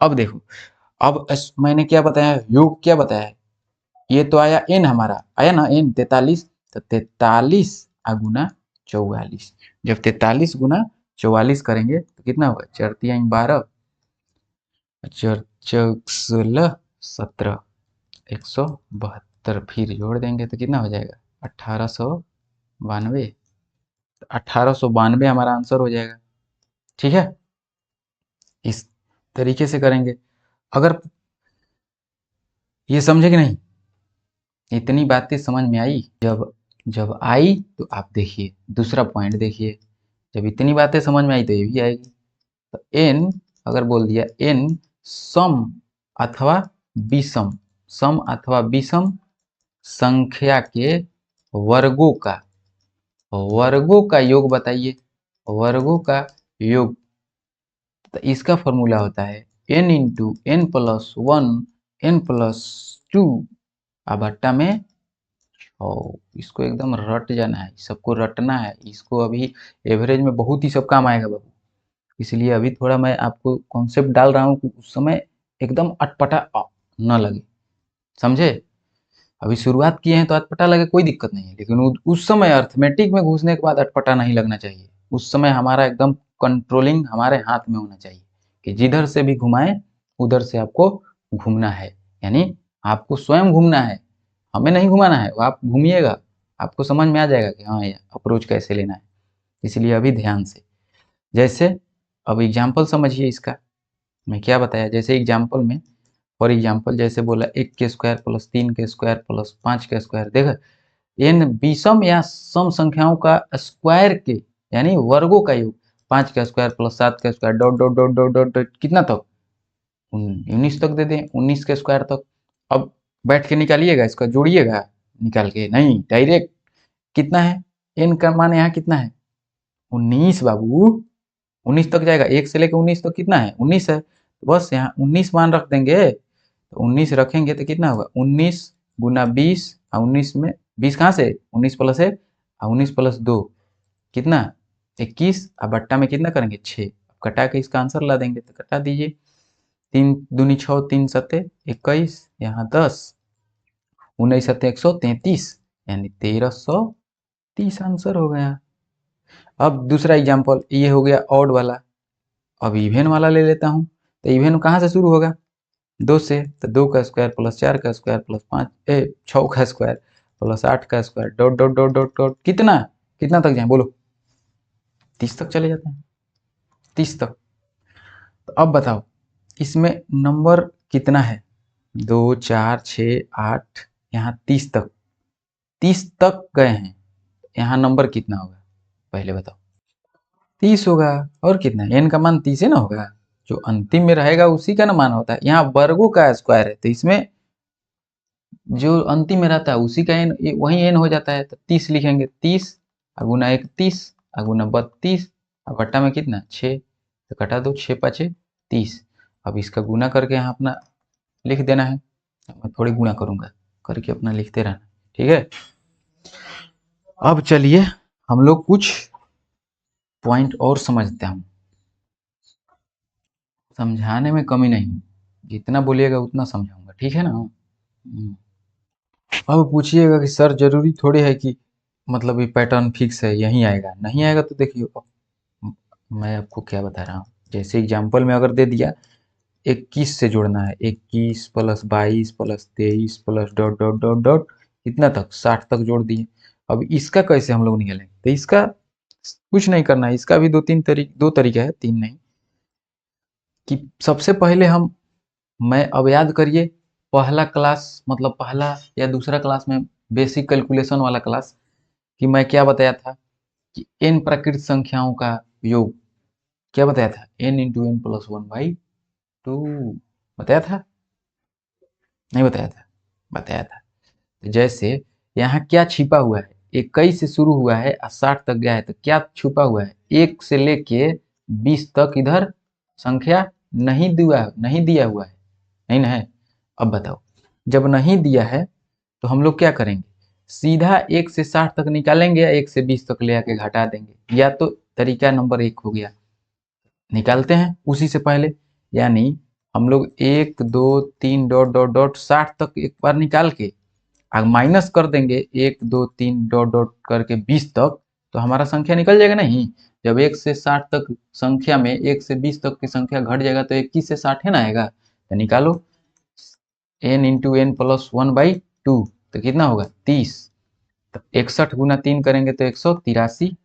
अब देखो, अब मैंने क्या बताया, योग क्या बताया है, ये तो आया n, हमारा आया ना n 43, तो 43 गुना 44। जब 43 गुना 44 करेंगे तो कितना होगा, 4 3 12, 4 चौक 16 17, 172, फिर जोड़ देंगे तो कितना हो जाएगा 1892। 1892 हमारा आंसर हो जाएगा। ठीक है, इस तरीके से करेंगे। अगर ये समझे कि नहीं, इतनी बातें समझ में आई? जब जब आई तो आप देखिए दूसरा पॉइंट देखिए, जब इतनी बातें समझ में आई तो ये भी आएगी। तो n अगर बोल दिया n सम अथवा विषम संख्या के वर्गों का योग बताइए, वर्गों का योग। तो इसका फॉर्मूला होता है n into n plus 1 n plus 2 बट्टा में। और इसको एकदम रट जाना है, सबको रटना है इसको। अभी एवरेज में बहुत ही सब काम आएगा बाबू, इसलिए अभी थोड़ा मैं आपको कॉन्सेप्ट डाल रहा हूँ कि उस समय एकदम अटपटा न लगे, समझे? अभी शुरुआत किए हैं तो अटपटा लगे कोई दिक्कत नहीं है, लेकिन उस समय अर्थमेटिक में घुसने के बाद अटपटा नहीं लगना चाहिए। उस समय हमारा एकदम कंट्रोलिंग हमारे हाथ में होना चाहिए कि जिधर से भी घुमाए उधर से आपको घूमना है, यानी आपको स्वयं घूमना है, हमें नहीं घुमाना है। वो आप घूमिएगा, आपको समझ में आ जाएगा कि हाँ ये अप्रोच कैसे लेना है। इसलिए अभी ध्यान से, जैसे अब एग्जाम्पल समझिए इसका, मैं क्या बताया। जैसे एग्जाम्पल में, फॉर एग्जाम्पल जैसे बोला 1 के स्क्वायर प्लस 3 के स्क्वायर प्लस 5 के स्क्वायर। देखो इन विषम या सम संख्याओं का स्क्वायर के यानी वर्गों का योग, 5 का स्क्वायर प्लस 7 का square dot dot dot dot dot dot कितना तक, 19 तक दे दें, 19 के स्क्वायर तक। अब बैठ के निकालिएगा, इसका जोड़िएगा, निकाल के नहीं डायरेक्ट। कितना है n का मान, यहाँ कितना है 19 बाबू, 19 तक जाएगा, 1 से लेकर 19 तक कितना है 19 है, तो बस यहाँ 19 मान रख देंगे। तो 19 रखेंगे तो कितना होगा 19 गुना 20, और 19 में 20 कहाँ से, 19 प्लस 1 और 19 प्लस 2 कितना 21, और बट्टा में कितना करेंगे 6। कटा के इसका आंसर ला देंगे, तो कटा दीजिए, 3 दूनी 6, 3 सत्ते 21, यहाँ 10, 19 सत्ते 133, यानी 1330 आंसर हो गया। अब दूसरा एग्जाम्पल ये हो गया ऑड वाला। अब इवेन वाला ले लेता हूँ। तो इवेन कहाँ से शुरू होगा, 2 से, तो 2 का स्क्वायर प्लस 4 का स्क्वायर प्लस 6 का स्क्वायर प्लस 8 का square dot dot dot dot dot कितना कितना तक जाए बोलो, 30 तक चले जाते हैं, 30 तक। तो अब बताओ इसमें नंबर कितना है, 2 4 6 8, यहाँ 30 तक, 30 तक गए हैं, यहाँ नंबर कितना होगा पहले बताओ। 30 होगा, और कितना है, n का मान 30 है ना होगा, जो अंतिम में रहेगा उसी का ना मान होता है। यहाँ वर्गों का स्क्वायर है तो इसमें जो अंतिम में रहता है उसी का एन वही एन हो जाता है। तो 30 लिखेंगे, 30 गुना 31 गुना 32 और बट्टा में कितना 6, तो कटा दो 6 5 30। अब इसका गुना करके यहाँ अपना लिख देना है। मैं थोड़ी गुणा करूंगा, करके अपना लिखते रहना, ठीक है। अब चलिए हम लोग कुछ पॉइंट और समझते हैं। समझाने में कमी नहीं, जितना बोलिएगा उतना समझाऊंगा, ठीक है ना। अब पूछिएगा कि सर जरूरी थोड़ी है कि मतलब ये पैटर्न फिक्स है यहीं आएगा, नहीं आएगा तो देखिए मैं आपको क्या बता रहा हूँ। जैसे एग्जाम्पल में अगर दे दिया 21 से जोड़ना है, 21 plus 22 plus 23 plus dot dot dot dot कितना तक 60 तक जोड़ दिए। अब इसका कैसे हम लोग निकालेंगे, तो इसका कुछ नहीं करना है, इसका भी दो तरीका है, तीन नहीं। कि सबसे पहले मैं अब याद करिए पहला क्लास मतलब पहला या दूसरा क्लास में बेसिक कैलकुलेशन वाला क्लास कि मैं क्या बताया था कि n प्राकृत संख्याओं का योग क्या बताया था, n इंटू एन प्लस 1/2 बताया था, नहीं बताया था, बताया था। तो जैसे यहाँ क्या छिपा हुआ है, 21 से शुरू हुआ है और 60 तक गया है, तो क्या छुपा हुआ है, 1 से लेके 20 तक इधर संख्या नहीं दिया हुआ है, नहीं ना है। अब बताओ, जब नहीं दिया है तो हम लोग क्या करेंगे, सीधा 1 से 60 तक निकालेंगे या 1 से 20 तक ले आके घटा देंगे, या तो तरीका नंबर 1 हो गया, निकालते हैं उसी से पहले, यानी हम लोग 1 2 3 डॉट डॉट डॉट 60 तक एक बार निकाल के माइनस कर देंगे 1 2 3 डॉट डॉट करके 20 तक, तो हमारा संख्या निकल जाएगा नहीं। जब 1 से 60 तक संख्या में 1 से 20 तक की संख्या घट जाएगा तो 21 से 60 है ना आएगा, तो निकालो n इंटू एन प्लस 1/2, तो कितना होगा 30। तो 61 गुना 3 करेंगे तो 183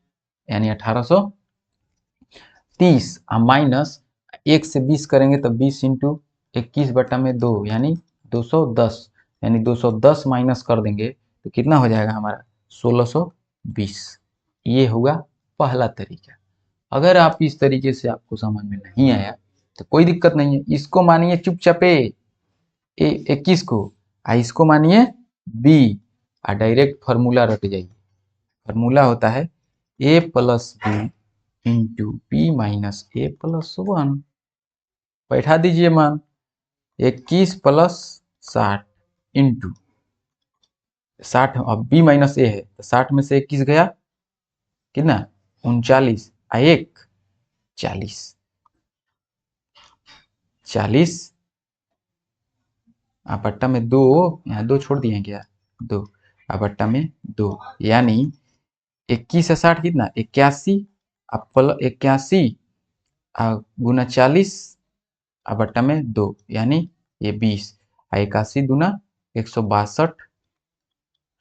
यानी 1830 माइनस 1 से 20 करेंगे तो 20 इंटू 21/2 यानी 210, यानी 210 माइनस कर देंगे तो कितना हो जाएगा हमारा 1620। ये हुआ पहला तरीका। अगर आप इस तरीके से आपको समझ में नहीं आया तो कोई दिक्कत नहीं है, इसको मानिए चुपचापे 21 को, इसको मानिए बी, और डायरेक्ट फार्मूला रट जाइए। फार्मूला होता है a plus b into b minus a plus 1। बैठा दीजिए मान 21 प्लस 60 इंटू 60, अब बी माइनस ए है तो 60 में से 21 गया कितना 39, एक 40 40 बट्टा में 2, यहाँ 2 छोड़ दिए क्या 2, बट्टा में 2, यानी 21 से 60 कितना 81, अब 81 गुना 40 बट्टा में 2 यानी ये 20, 81 दूना 162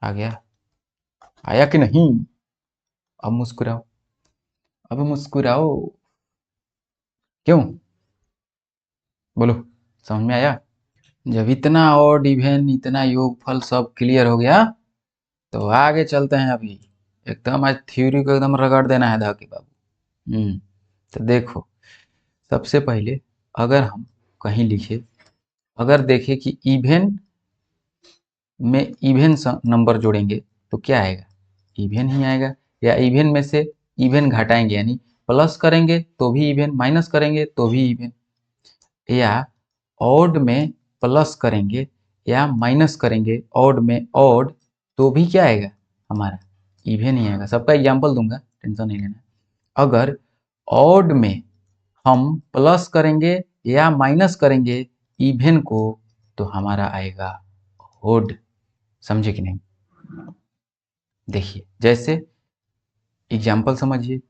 आ गया। आया कि नहीं, अब मुस्कुराओ, अब मुस्कुराओ, क्यों बोलो, समझ में आया। जब इतना और इवन इतना योगफल सब क्लियर हो गया तो आगे चलते हैं। अभी एकदम आज थ्योरी को एकदम रगड़ देना है धा के बाबू। तो देखो सबसे पहले अगर हम कहीं लिखे, अगर देखें कि इवन में इवन नंबर जोड़ेंगे तो क्या आएगा, इवन ही आएगा। या इवन में से इवन घटाएंगे यानी प्लस करेंगे तो भी इवन, माइनस करेंगे तो भी इवन, या ऑड में प्लस करेंगे या माइनस करेंगे ऑड में ऑड तो भी क्या आएगा हमारा इवन ही आएगा। सबका एग्जांपल दूंगा, टेंशन नहीं लेना। अगर ऑड में हम प्लस करेंगे या माइनस करेंगे इवन को तो हमारा आएगा ऑड। समझे कि नहीं, देखिए जैसे एग्जाम्पल समझिए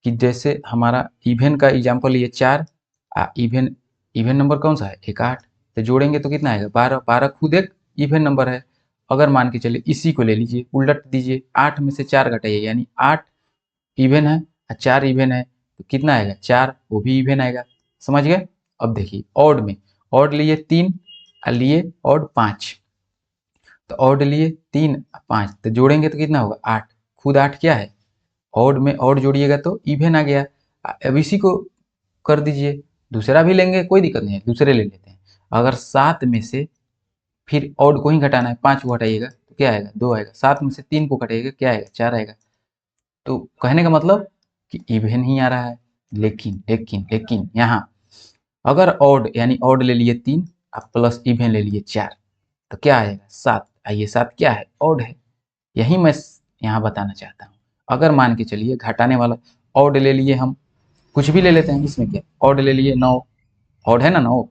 कि जैसे हमारा इवन का एग्जाम्पल ये 4, इवन इवन नंबर कौन सा है एक 8, तो जोड़ेंगे तो कितना आएगा 12, 12 खुद एक इवन नंबर है। अगर मान के चलिए इसी को ले लीजिए उलट दीजिए, 8 में से 4 घटाइए यानी 8 इवन है और 4 इवन है तो कितना आएगा 4, वो भी इवन आएगा। समझ गए। अब देखिए ऑड में, ऑड लिए 3 और लिए ऑड 5, तो ऑड लिए 3 5 तो जोड़ेंगे तो कितना होगा 8, खुद 8 क्या है ऑड में ऑड जोड़िएगा तो इवन आ गया। अब इसी को कर दीजिए, दूसरा भी लेंगे कोई दिक्कत नहीं है, दूसरे ले लेते हैं। अगर 7 में से फिर ऑड को ही घटाना है, 5 को घटाइएगा तो क्या आएगा, 2 आएगा। 7 में से 3 को घटाइएगा क्या आएगा, 4 आएगा। तो कहने का मतलब कि इवन ही आ रहा है। लेकिन लेकिन लेकिन यहाँ अगर ऑड यानी ऑड ले लिए 3 आप प्लस इवन ले लिए 4 तो क्या आएगा, 7। आइए 7 क्या है, ऑड है। यही मैं यहाँ बताना चाहता हूँ। अगर मान के चलिए घटाने वाला ऑड ले लिए, हम कुछ भी ले लेते हैं, इसमें क्या, ऑड ले लिए 9, ऑड है ना 9,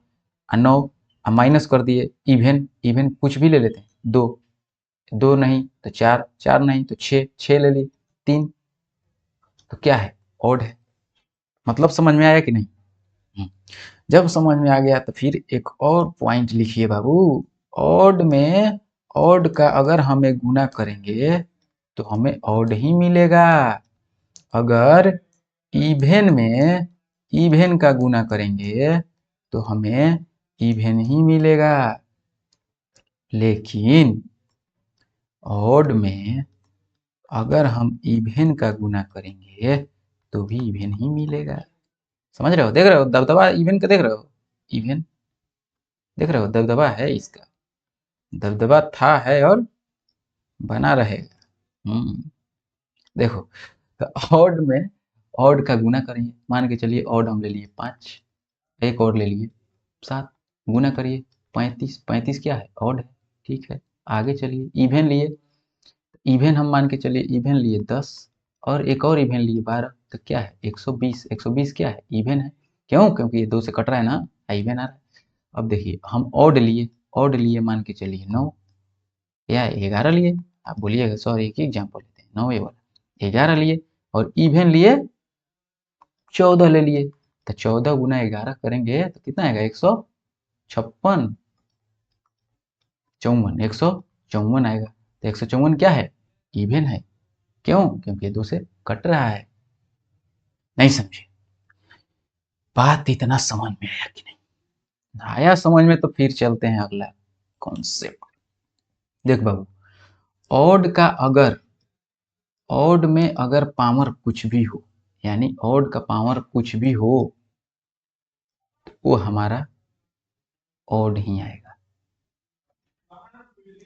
9 माइनस कर दिए इवन, इवन कुछ भी ले लेते हैं, 2, 2 नहीं तो 4, 4 नहीं तो 6, 6 ले लिए 3, तो क्या है, ऑड है। मतलब समझ में आया कि नहीं? जब समझ में आ गया तो फिर एक और पॉइंट लिखिए बाबू। ऑड में ऑड का अगर हमें गुना करेंगे तो हमें ऑड ही मिलेगा। अगर इवेन में इवेन का गुना करेंगे तो हमें इवेन ही मिलेगा। लेकिन ऑड में अगर हम इवेन का गुना करेंगे तो भी इवेन ही मिलेगा। समझ रहे हो, देख रहे हो दबदबा इवेन का, देख रहे हो इवेन, देख रहे हो दबदबा है इसका, दबदबा था है और बना रहेगा। देखो ऑड में ऑड का गुना करेंगे, मान के चलिए ऑड हम ले लिए 5, एक और ले लिए 7, गुना करिए 35, 35 क्या है, ऑड है। ठीक है, आगे चलिए इवेन लिए, इवेन हम मान के चलिए इवेन लिए 10 और एक और इवेन लिए 12, तो क्या है 120, 120 क्या है, इवेन है। क्यों, क्योंकि ये 2 से कट रहा है ना, इवेन आ रहा है। अब देखिए हम ऑड लिए, ऑड लिए मान के चलिए 9 या 11 लिए, आप बोलिएगा सॉरी एक ही एग्जाम्पल लेते हैं, 9 ये वाला, 11 लिए और इवेन लिए 14 ले लिए, तो 14 गुना 11 करेंगे तो कितना आएगा, 156, 54, 154 आएगा। तो 154 क्या है, इवेन है। क्यों, क्योंकि 2 से कट रहा है। नहीं समझे बात, इतना समझ में आया कि नहीं आया समझ में? तो फिर चलते हैं अगला कॉन्सेप्ट। देख बाबू, ऑड का अगर ऑड में अगर पावर कुछ भी हो, यानी ऑड का पावर कुछ भी हो तो वो हमारा ऑड ही आएगा।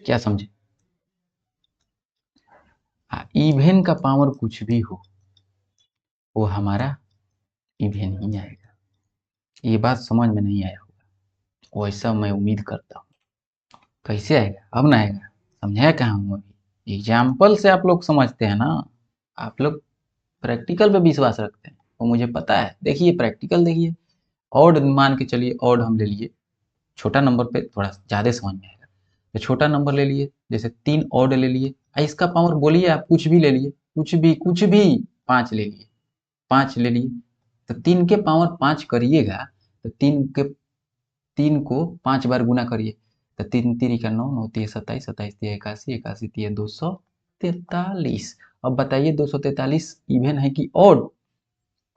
क्या समझे? इवेन का पावर कुछ भी हो वो हमारा इवेन ही आएगा। ये बात समझ में नहीं आया होगा, वैसा मैं उम्मीद करता हूँ। कैसे आएगा, अब ना आएगा, समझाया कहाँ हूँ अभी, एग्जाम्पल से आप लोग समझते हैं ना, आप लोग प्रैक्टिकल पे विश्वास रखते हैं, वो मुझे पता है। देखिए प्रैक्टिकल देखिए, ऑड मान के चलिए ऑड हम ले लिए, छोटा नंबर पे थोड़ा ज़्यादा समझ में आएगा। तो छोटा नंबर ले लिए, जैसे 3 ऑड ले लिए, इसका पावर बोलिए आप कुछ भी ले लिए, कुछ भी 5 ले लिए, 5 ले लिए, तो 3 के पावर 5 करिएगा तो 3 को 5 बार गुना करिए, तो 3 3 का 9, 9 3 27, 27 3 81, 81 3 243। अब बताइए 243 इवेन है कि ऑड?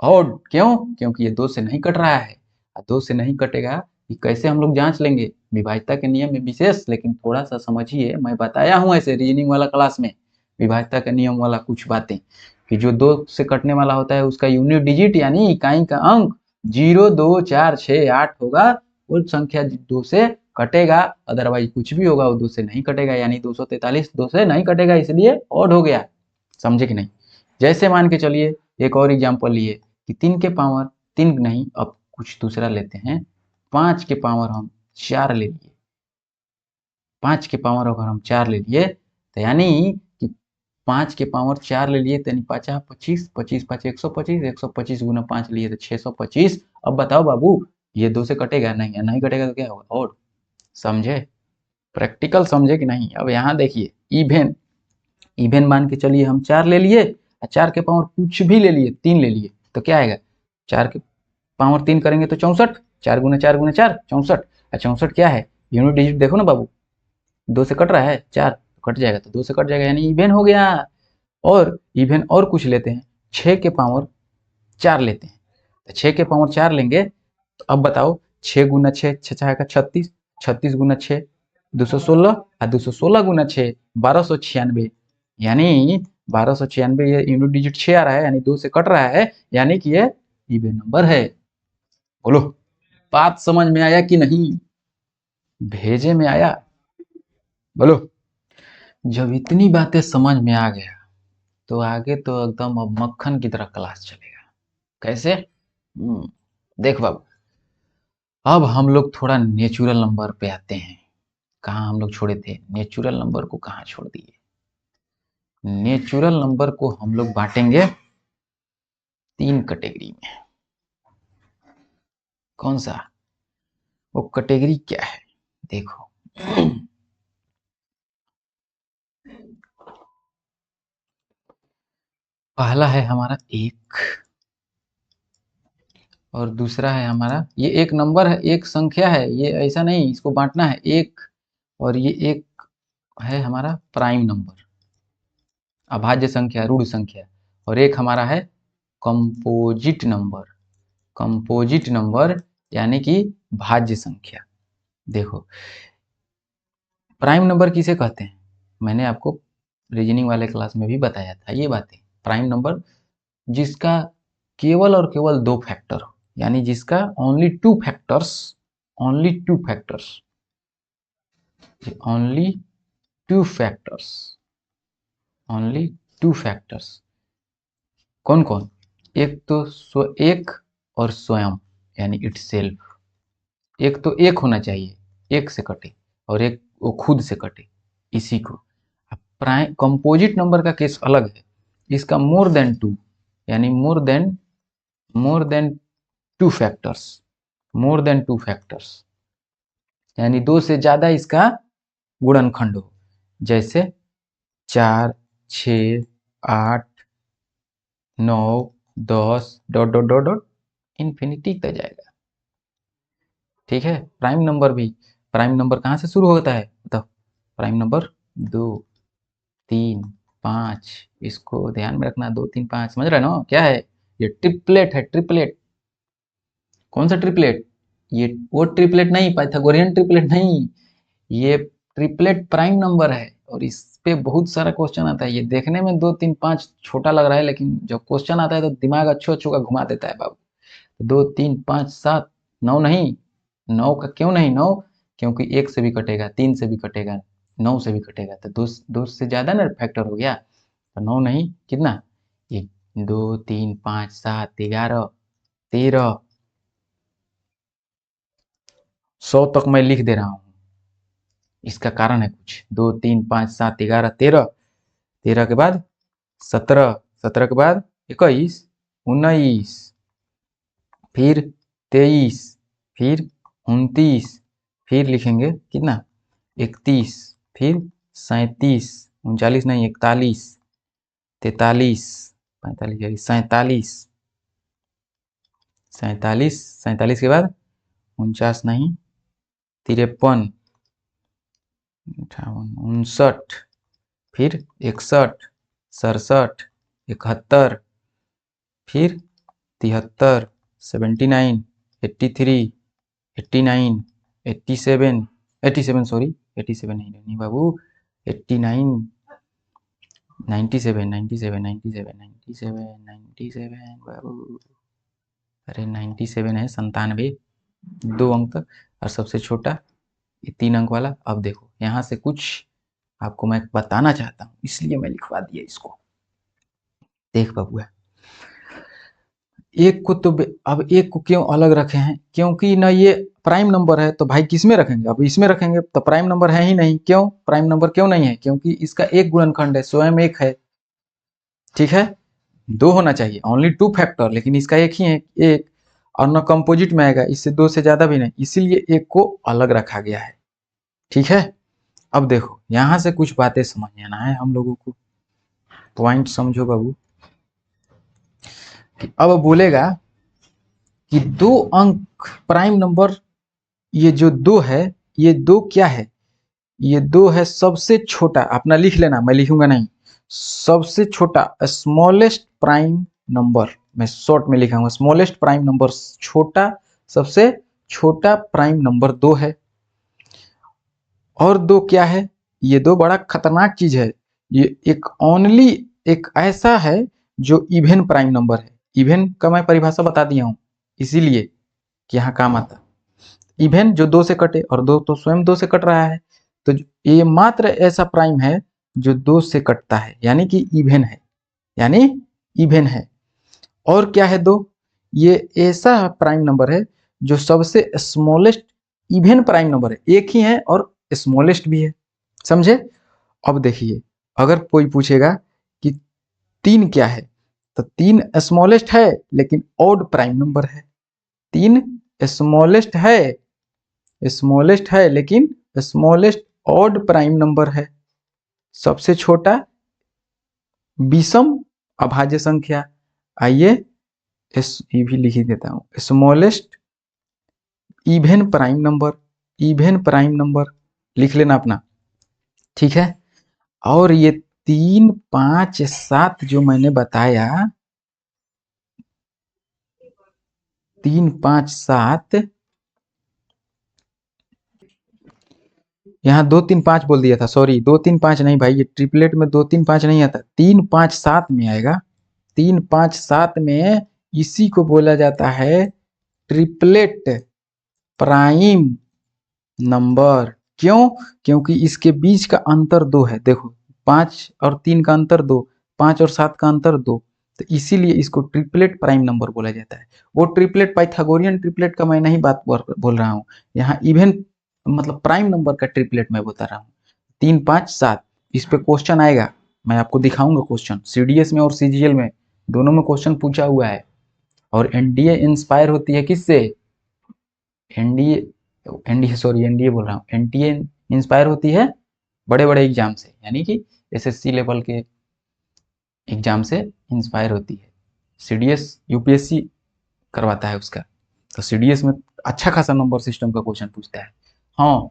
ऑड क्यों, क्योंकि ये 2 से नहीं कट रहा है। 2 से नहीं कटेगा कि कैसे हम लोग जांच लेंगे, विभाज्यता के नियम में विशेष, लेकिन थोड़ा सा समझिए, मैं बताया हूँ ऐसे रीजनिंग वाला क्लास में विभाज्यता के नियम वाला कुछ बातें, कि जो 2 से कटने वाला होता है उसका यूनिट डिजिट यानी इकाई का अंक 0 2 4 6 8 होगा, वो संख्या 2 से कटेगा, अदरवाइज कुछ भी होगा वो 2 से नहीं कटेगा, यानी 243 2 से नहीं कटेगा, इसलिए ऑड हो गया। समझे कि नहीं? जैसे मान के चलिए एक और एग्जांपल लिए कि 3 के पावर 3 नहीं, अब कुछ दूसरा लेते हैं, 5 के पावर हम 4 ले लिए, 5 के पावर अगर हम 4 ले लिए तो यानी कि 5 के पावर 4 ले लिए तो यानी 5 25, 25 5 125, 125 गुना 5 लिए तो 625। अब बताओ बाबू ये 2 से कटेगा नहीं, नहीं कटेगा तो क्या होगा, और समझे, प्रैक्टिकल समझे कि नहीं? अब यहाँ देखिए इवेन, इवेन मान के चलिए हम 4 ले लिए, 4 के पावर कुछ भी ले लिए, 3 ले लिए, तो क्या आएगा, 4 के पावर 3 करेंगे तो 64, 4 गुना 4 गुना 4 64, 64 क्या है, यूनिट डिजिट देखो ना बाबू, 2 से कट रहा है 4, कट जाएगा तो 2 से कट जाएगा, यानी इवेन हो गया। और इवेन और कुछ लेते हैं, 6 के पावर 4 लेते हैं, तो 6 के पावर 4 लेंगे, तो अब बताओ 6 गुना 6 6 का 36, 36 गुना 6 216, और 216 गुना 6 1296, यानी 1296, ये यूनिट डिजिट 6 आ रहा है, यानी 2 से कट रहा है, यानी कि ये इवन नंबर है। बोलो बात समझ में आया कि नहीं? भेजे में आया? बोलो। जब इतनी बातें समझ में आ गया तो आगे तो एकदम अब मक्खन की तरह क्लास चलेगा। कैसे? देख बाबू, अब हम लोग थोड़ा नेचुरल नंबर पे आते हैं। कहाँ हम लोग छोड़े थे? नेचुरल नंबर को कहाँ छोड़ दिए? नेचुरल नंबर को हम लोग बांटेंगे 3 कैटेगरी में। कौन सा? वो कैटेगरी क्या है? देखो, पहला है हमारा 1, और दूसरा है हमारा, ये एक नंबर है, एक संख्या है, ये ऐसा नहीं, इसको बांटना है 1, और ये एक है हमारा प्राइम नंबर, अभाज्य संख्या, ऋण संख्या, और एक हमारा है कंपोजिट नंबर। कंपोजिट नंबर यानी कि भाज्य संख्या। देखो, प्राइम नंबर किसे कहते हैं? मैंने आपको रीजनिंग वाले क्लास में भी बताया था ये बातें। प्राइम नंबर जिसका केवल और केवल 2 फैक्टर हो, यानी जिसका only 2 factors, only 2 factors, only 2 factors, only 2 factors. कौन कौन? एक तो एक और स्वयं यानी इट सेल्फ। एक तो एक होना चाहिए, एक से कटे, और एक वो खुद से कटे, इसी को। प्राइम कंपोजिट नंबर का केस अलग है। इसका मोर देन 2 यानी more than 2 factors, more than 2 factors यानी 2 से ज्यादा इसका गुणनखंड हो। जैसे 4, 6, 8, 9, 10 dot dot dot dot infinity तक जाएगा। ठीक है? प्राइम नंबर भी, प्राइम नंबर कहाँ से शुरू होता है बताओ? प्राइम नंबर 2, 3, 5, इसको ध्यान में रखना, 2, 3, 5, समझ रहे हो ना क्या है? ये ट्रिपलेट है, ट्रिपलेट। कौन सा ट्रिपलेट? ये वो ट्रिपलेट नहीं, पाइथागोरियन ट्रिपलेट नहीं, ये ट्रिपलेट प्राइम नंबर है। और इस पे बहुत सारा क्वेश्चन आता है। ये देखने में 2, 3, 5 छोटा लग रहा है, लेकिन जब क्वेश्चन आता है तो दिमाग अच्छो अच्छो का घुमा देता है बाबू। 2, 3, 5, 7, 9 नहीं, 9 का क्यों नहीं 9? क्योंकि 1 से भी कटेगा, 3 से भी कटेगा, 9 से भी कटेगा, तो दो से ज्यादा ना फैक्टर हो गया, तो 9 नहीं, कितना? ये 2, 3, 5, 7, 11, 13, 100 तक मैं लिख दे रहा हूँ। इसका कारण है कुछ। 2, 3, 5, 7, 11, 13, 13 के बाद 17, 17 के बाद 21, 19, फिर 23, फिर 29, फिर लिखेंगे कितना? 31, फिर 37, 39 नहीं, 41, 43, 45, 47, 47, 47 के बाद 49 नहीं, 53, 58, 59, फिर 61, 67, 71, फिर 73, 79, 83, 89, 87, 87 सॉरी, 87 नहीं बाबू, 89, 97, 97, 97, 97, 97 बाबू, अरे 97 है, 97, 2 अंक तक, और सबसे छोटा ये 3 अंक वाला। अब देखो, यहाँ से कुछ आपको मैं बताना चाहता हूँ, इसलिए मैं लिखवा दिया इसको। देख बाबू, एक को तो अब एक को क्यों अलग रखे हैं? क्योंकि ना ये प्राइम नंबर है, तो भाई किस में रखेंगे? अब इसमें रखेंगे तो प्राइम नंबर है ही नहीं। क्यों प्राइम नंबर क्यों नहीं है? क्योंकि इसका एक गुणनखंड है, स्वयं एक है। ठीक है? 2 होना चाहिए, ओनली 2 फैक्टर, लेकिन इसका एक ही है, एक। और ना कंपोजिट में आएगा, इससे 2 से ज्यादा भी नहीं, इसीलिए एक को अलग रखा गया है। ठीक है? अब देखो, यहां से कुछ बातें समझ में आना है हम लोगों को। पॉइंट समझो बाबू। अब बोलेगा कि 2 अंक प्राइम नंबर, ये जो 2 है, ये 2 क्या है? ये 2 है सबसे छोटा, अपना लिख लेना, मैं लिखूंगा नहीं। सबसे छोटा, स्मॉलेस्ट प्राइम नंबर, मैं शॉर्ट में लिखाऊंगा, स्मॉलेस्ट प्राइम नंबर, छोटा, सबसे छोटा प्राइम नंबर 2 है। और 2 क्या है? ये 2 बड़ा खतरनाक चीज है। ये एक ओनली एक ऐसा है जो इवन प्राइम नंबर है। इवन का मैं परिभाषा बता दिया हूं, इसीलिए कि यहाँ काम आता। इवन जो 2 से कटे, और 2 तो स्वयं 2 से कट रहा है, तो ये मात्र ऐसा प्राइम है जो 2 से कटता है, यानी कि इवन है, यानी इवन है। और क्या है 2? ये ऐसा प्राइम नंबर है जो सबसे स्मॉलेस्ट इवन प्राइम नंबर है, एक ही है और स्मॉलेस्ट भी है। समझे? अब देखिए, अगर कोई पूछेगा कि 3 क्या है, तो 3 स्मॉलेस्ट है लेकिन ऑड प्राइम नंबर है। 3 स्मॉलेस्ट है लेकिन स्मॉलेस्ट ऑड प्राइम नंबर है। सबसे छोटा विषम अभाज्य संख्या। आइए ये भी लिख देता हूं, स्मॉलेस्ट इवन प्राइम नंबर लिख लेना अपना, ठीक है। और ये 3, 5, 7 जो मैंने बताया, 3, 5, 7, यहाँ 2, 3, 5 बोल दिया था, सॉरी, 2, 3, 5 नहीं भाई, ये ट्रिपलेट में 2, 3, 5 नहीं आता, 3, 5, 7 में आएगा। 3, 5, 7 में इसी को बोला जाता है ट्रिपलेट प्राइम नंबर। क्यों? क्योंकि इसके बीच का अंतर 2 है। देखो, 5 और 3 का अंतर 2, 5 और 7 का अंतर 2, तो इसीलिए इसको ट्रिपलेट प्राइम नंबर बोला जाता है। वो ट्रिपलेट पाइथागोरियन ट्रिपलेट का मैं नहीं बात बोल रहा हूँ, यहाँ इवन मतलब प्राइम नंबर का ट्रिपलेट मैं बता रहा हूँ। 3, 5, 7 इस पे क्वेश्चन आएगा, मैं आपको दिखाऊंगा क्वेश्चन, सीडीएस में और सीजीएल में दोनों में क्वेश्चन पूछा हुआ है। और एनडीए इंस्पायर होती है किससे? एनडीए एनडीए सॉरी एनडीए बोल रहा हूँ, एनटीए इंस्पायर होती है बड़े बड़े एग्जाम से, यानी कि एसएससी लेवल के एग्जाम से इंस्पायर होती है। सीडीएस यूपीएससी करवाता है उसका, तो सीडीएस में अच्छा खासा नंबर सिस्टम का क्वेश्चन पूछता है। हाँ,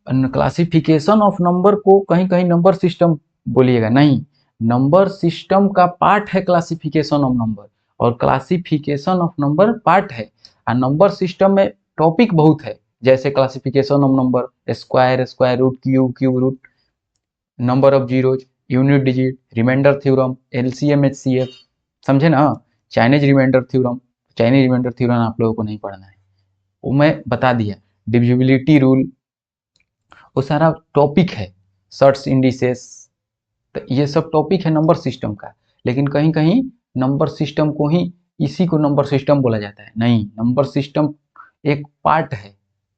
क्लासिफिकेशन ऑफ नंबर को कहीं कहीं नंबर सिस्टम बोलिएगा, नहीं, नंबर सिस्टम का पार्ट है क्लासिफिकेशन ऑफ नंबर, और क्लासिफिकेशन ऑफ नंबर पार्ट है। और नंबर सिस्टम में टॉपिक बहुत है, जैसे classification of number, square, square root, cube, cube root, number of zeros, unit digit, remainder theorem, LCM, HCF, समझे ना? Chinese remainder theorem, Chinese remainder theorem आप लोगों को नहीं पढ़ना है, वो मैं बता दिया। डिविजिबिलिटी रूल, वो सारा टॉपिक है। सर्च इंडिसेस, तो ये सब टॉपिक है नंबर सिस्टम का। लेकिन कहीं कहीं नंबर सिस्टम को ही इसी को नंबर सिस्टम बोला जाता है, नहीं, नंबर सिस्टम एक पार्ट है,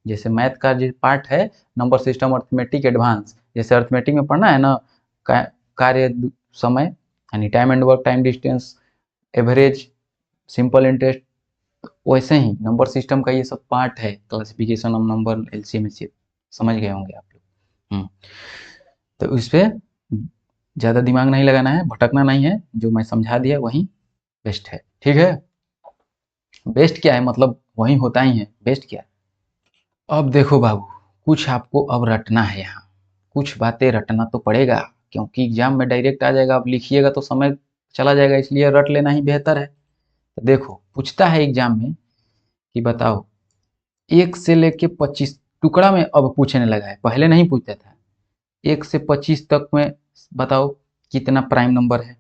जैसे मैथ का जो पार्ट है नंबर सिस्टम, अर्थमेटिक एडवांस, जैसे अर्थमेटिक में पढ़ना है ना, कार्य समय यानी time and work, time distance, average, simple interest, वैसे ही नंबर सिस्टम का ये सब पार्ट है, क्लासिफिकेशन ऑफ नंबर, एलसीएम, समझ गए होंगे आप लोग। तो इस पर ज़्यादा दिमाग नहीं लगाना है, भटकना नहीं है, जो मैं समझा दिया वही बेस्ट है, ठीक है। बेस्ट क्या है, मतलब वही होता ही है, बेस्ट क्या है। अब देखो बाबू, कुछ आपको अब रटना है, यहाँ कुछ बातें रटना तो पड़ेगा, क्योंकि एग्जाम में डायरेक्ट आ जाएगा, अब लिखिएगा तो समय चला जाएगा, इसलिए रट लेना ही बेहतर है। तो देखो, पूछता है एग्जाम में कि बताओ 1 से लेके 25 टुकड़ा में अब पूछने लगा है, पहले नहीं पूछता था। 1 से 25 तक में बताओ कितना प्राइम नंबर है,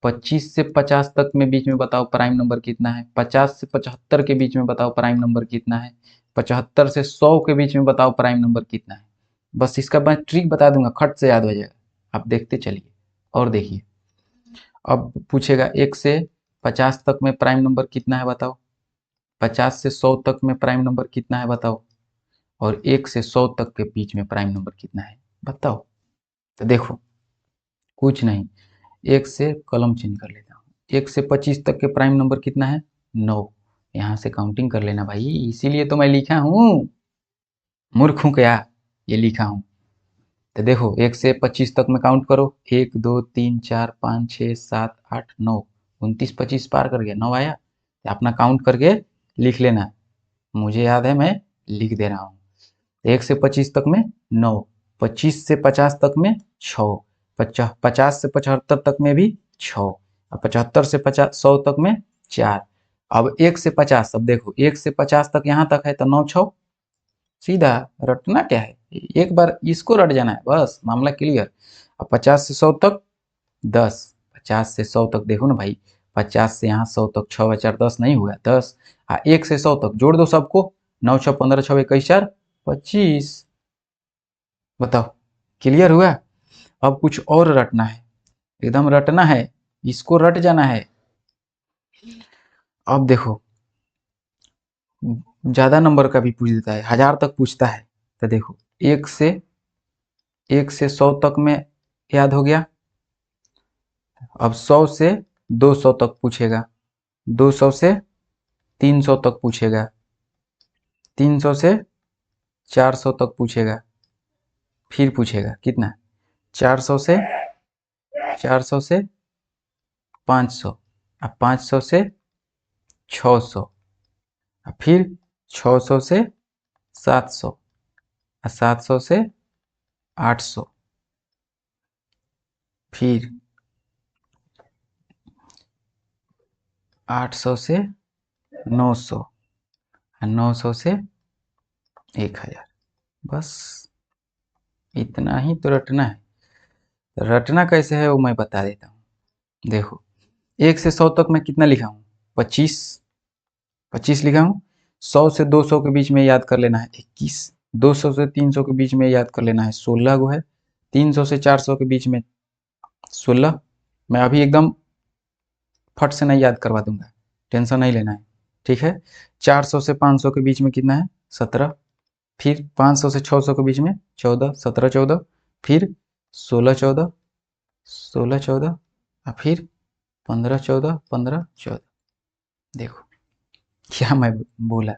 25 से 50 तक में बीच में बताओ प्राइम नंबर कितना है, 50 से 75 के बीच में बताओ प्राइम नंबर कितना है, 75 से 100 के बीच में बताओ प्राइम नंबर कितना है। बस इसका मैं ट्रिक बता दूंगा, खट से याद हो जाएगा, आप देखते चलिए और देखिए। अब पूछेगा 1 से 50 तक में प्राइम नंबर कितना है बताओ, 50 से 100 तक में प्राइम नंबर कितना है बताओ, और 1 से 100 तक के बीच में प्राइम नंबर कितना है बताओ। तो देखो, कुछ नहीं, 1 से कलम चेंज कर लेता हूँ, 1 से 25 तक के प्राइम नंबर कितना है, 9, यहाँ से काउंटिंग कर लेना भाई, इसीलिए तो मैं लिखा हूँ, मूर्ख हूँ क्या, ये लिखा हूँ। तो देखो 1 से 25 तक में काउंट करो, 1, 2, 3, 4, 5, 6, 7, 8, 9, 29, 25 पार कर गया, 9 आया, तो अपना काउंट करके लिख लेना, मुझे याद है मैं लिख दे रहा हूँ। 1 से 25 तक में 9, 25 से 50 तक में 6, 50 से 75 तक में भी 6, और 75 से 100 तक में 4। अब 1 से 50, अब देखो 1 से 50 तक यहाँ तक है, तो 9 6, सीधा रटना क्या है, एक बार इसको रट जाना है, बस मामला क्लियर। अब 50 से 100 तक 10, 50 से 100 तक देखो ना भाई, 50 से यहाँ 100 तक 6 4 10 नहीं हुआ 10, 1 से 100 तक जोड़ दो सबको, 9 6 15 6 21 4 25, बताओ, क्लियर हुआ? अब कुछ और रटना है, एकदम रटना है, इसको रट जाना है। अब देखो, ज़्यादा नंबर का भी पूछ देता है, 1000 तक पूछता है। तो देखो, 1 से 100 तक में याद हो गया। अब 100 से 200 तक पूछेगा, 200 से 300 तक पूछेगा, 300 से 400 तक पूछेगा, फिर पूछेगा कितना, 400 से 500, अब 500 से 600, अब फिर 600 से 700, और 700 से 800, फिर 800 से 900, और 900 से 1000। बस इतना ही तो रटना है। रटना कैसे है वो मैं बता देता हूँ। देखो, 1 से 100 तक मैं कितना लिखा हूँ, 25, 25 लिखा हूँ। 100 से 200 के बीच में याद कर लेना है 21, 200 से 300 के बीच में याद कर लेना है 16 गो है, 300 से 400 के बीच में 16। मैं अभी एकदम फट से नहीं याद करवा दूंगा, टेंशन नहीं लेना है, ठीक है। 400 से 500 के बीच में कितना है, 17, फिर 500 से 600 के बीच में 14, 17 14, फिर 16 14, 16 14, और फिर 15 14, 15 14। देखो क्या मैं बोला,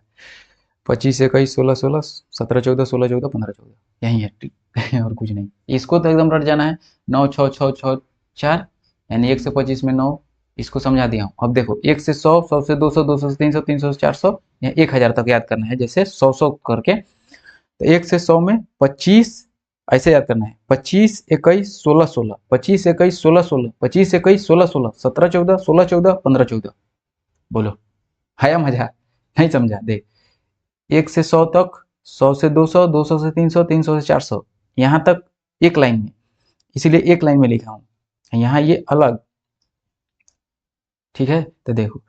25 21 16 16, 17 14, 16 14, 15 14, यही है ठीक और कुछ नहीं। इसको तो एकदम रट जाना है, 9 6 6 6 4, यानी 1 से 25 में 9, इसको समझा दिया हूँ। अब देखो, 1 से 100, 100 से 200, 200 से 300, 300 से 400, या 1000 तक याद करना है, जैसे 100 100 करके। तो 1 से 100 में 25 ऐसे याद करना है, 25 21 16 16, 25 21 16 16, 25 21 16 16, 17 14, 16 14, 15 14। बोलो, आया मजा? नहीं समझा? देख, 1 से 100 तक, 100 से 200, 200 से 300, 300 से 400, यहाँ तक एक लाइन में, इसीलिए एक लाइन में लिखा हूँ। यहाँ ये अलग, ठीक है। तो देखो,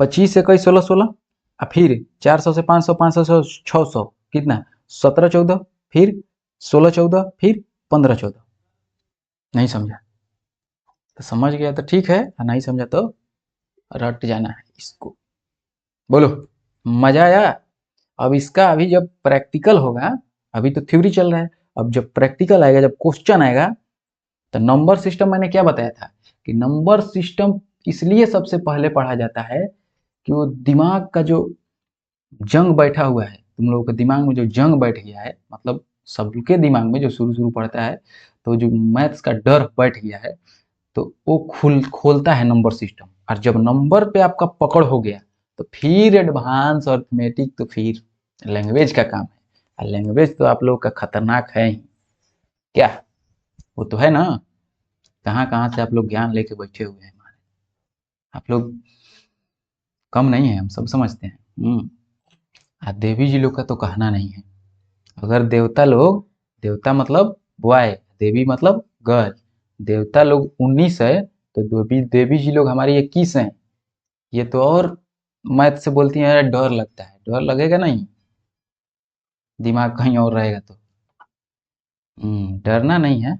25 से 21 16 16, और फिर 400 से 500, 500 से 600, कितना, 17 14, फिर 16 14, फिर 15 14। नहीं समझा? तो समझ गया तो ठीक है, नहीं समझा तो रट जाना है इसको। बोलो, मजा आया? अब इसका अभी जब प्रैक्टिकल होगा, अभी तो थ्योरी चल रहा है, अब जब प्रैक्टिकल आएगा, जब क्वेश्चन आएगा, तो नंबर सिस्टम मैंने क्या बताया था कि नंबर सिस्टम इसलिए सबसे पहले पढ़ा जाता है कि वो दिमाग का जो जंग बैठा हुआ है, तुम लोगों के दिमाग में जो जंग बैठ गया है, मतलब सबके दिमाग में जो शुरू शुरू पढ़ता है, तो जो मैथ्स का डर बैठ गया है, तो वो खोलता है नंबर सिस्टम। और जब नंबर पे आपका पकड़ हो गया, तो फिर एडवांस अर्थमेटिक, तो फिर लैंग्वेज का काम है। और लैंग्वेज तो आप लोग का खतरनाक है ही, क्या वो तो है ना। कहाँ कहाँ से आप लोग ज्ञान लेके बैठे हुए हैं, आप लोग कम नहीं है, हम सब समझते हैं। देवी जी लोग का तो कहना नहीं है। अगर देवता लोग, देवता मतलब बॉय, देवी मतलब गर्ल, देवता लोग 19 है, तो देवी देवी जी लोग हमारी 21 हैं। ये तो और मैथ से बोलती हैं, अरे डर लगता है, डर लगेगा नहीं, दिमाग कहीं और रहेगा तो। डरना नहीं है,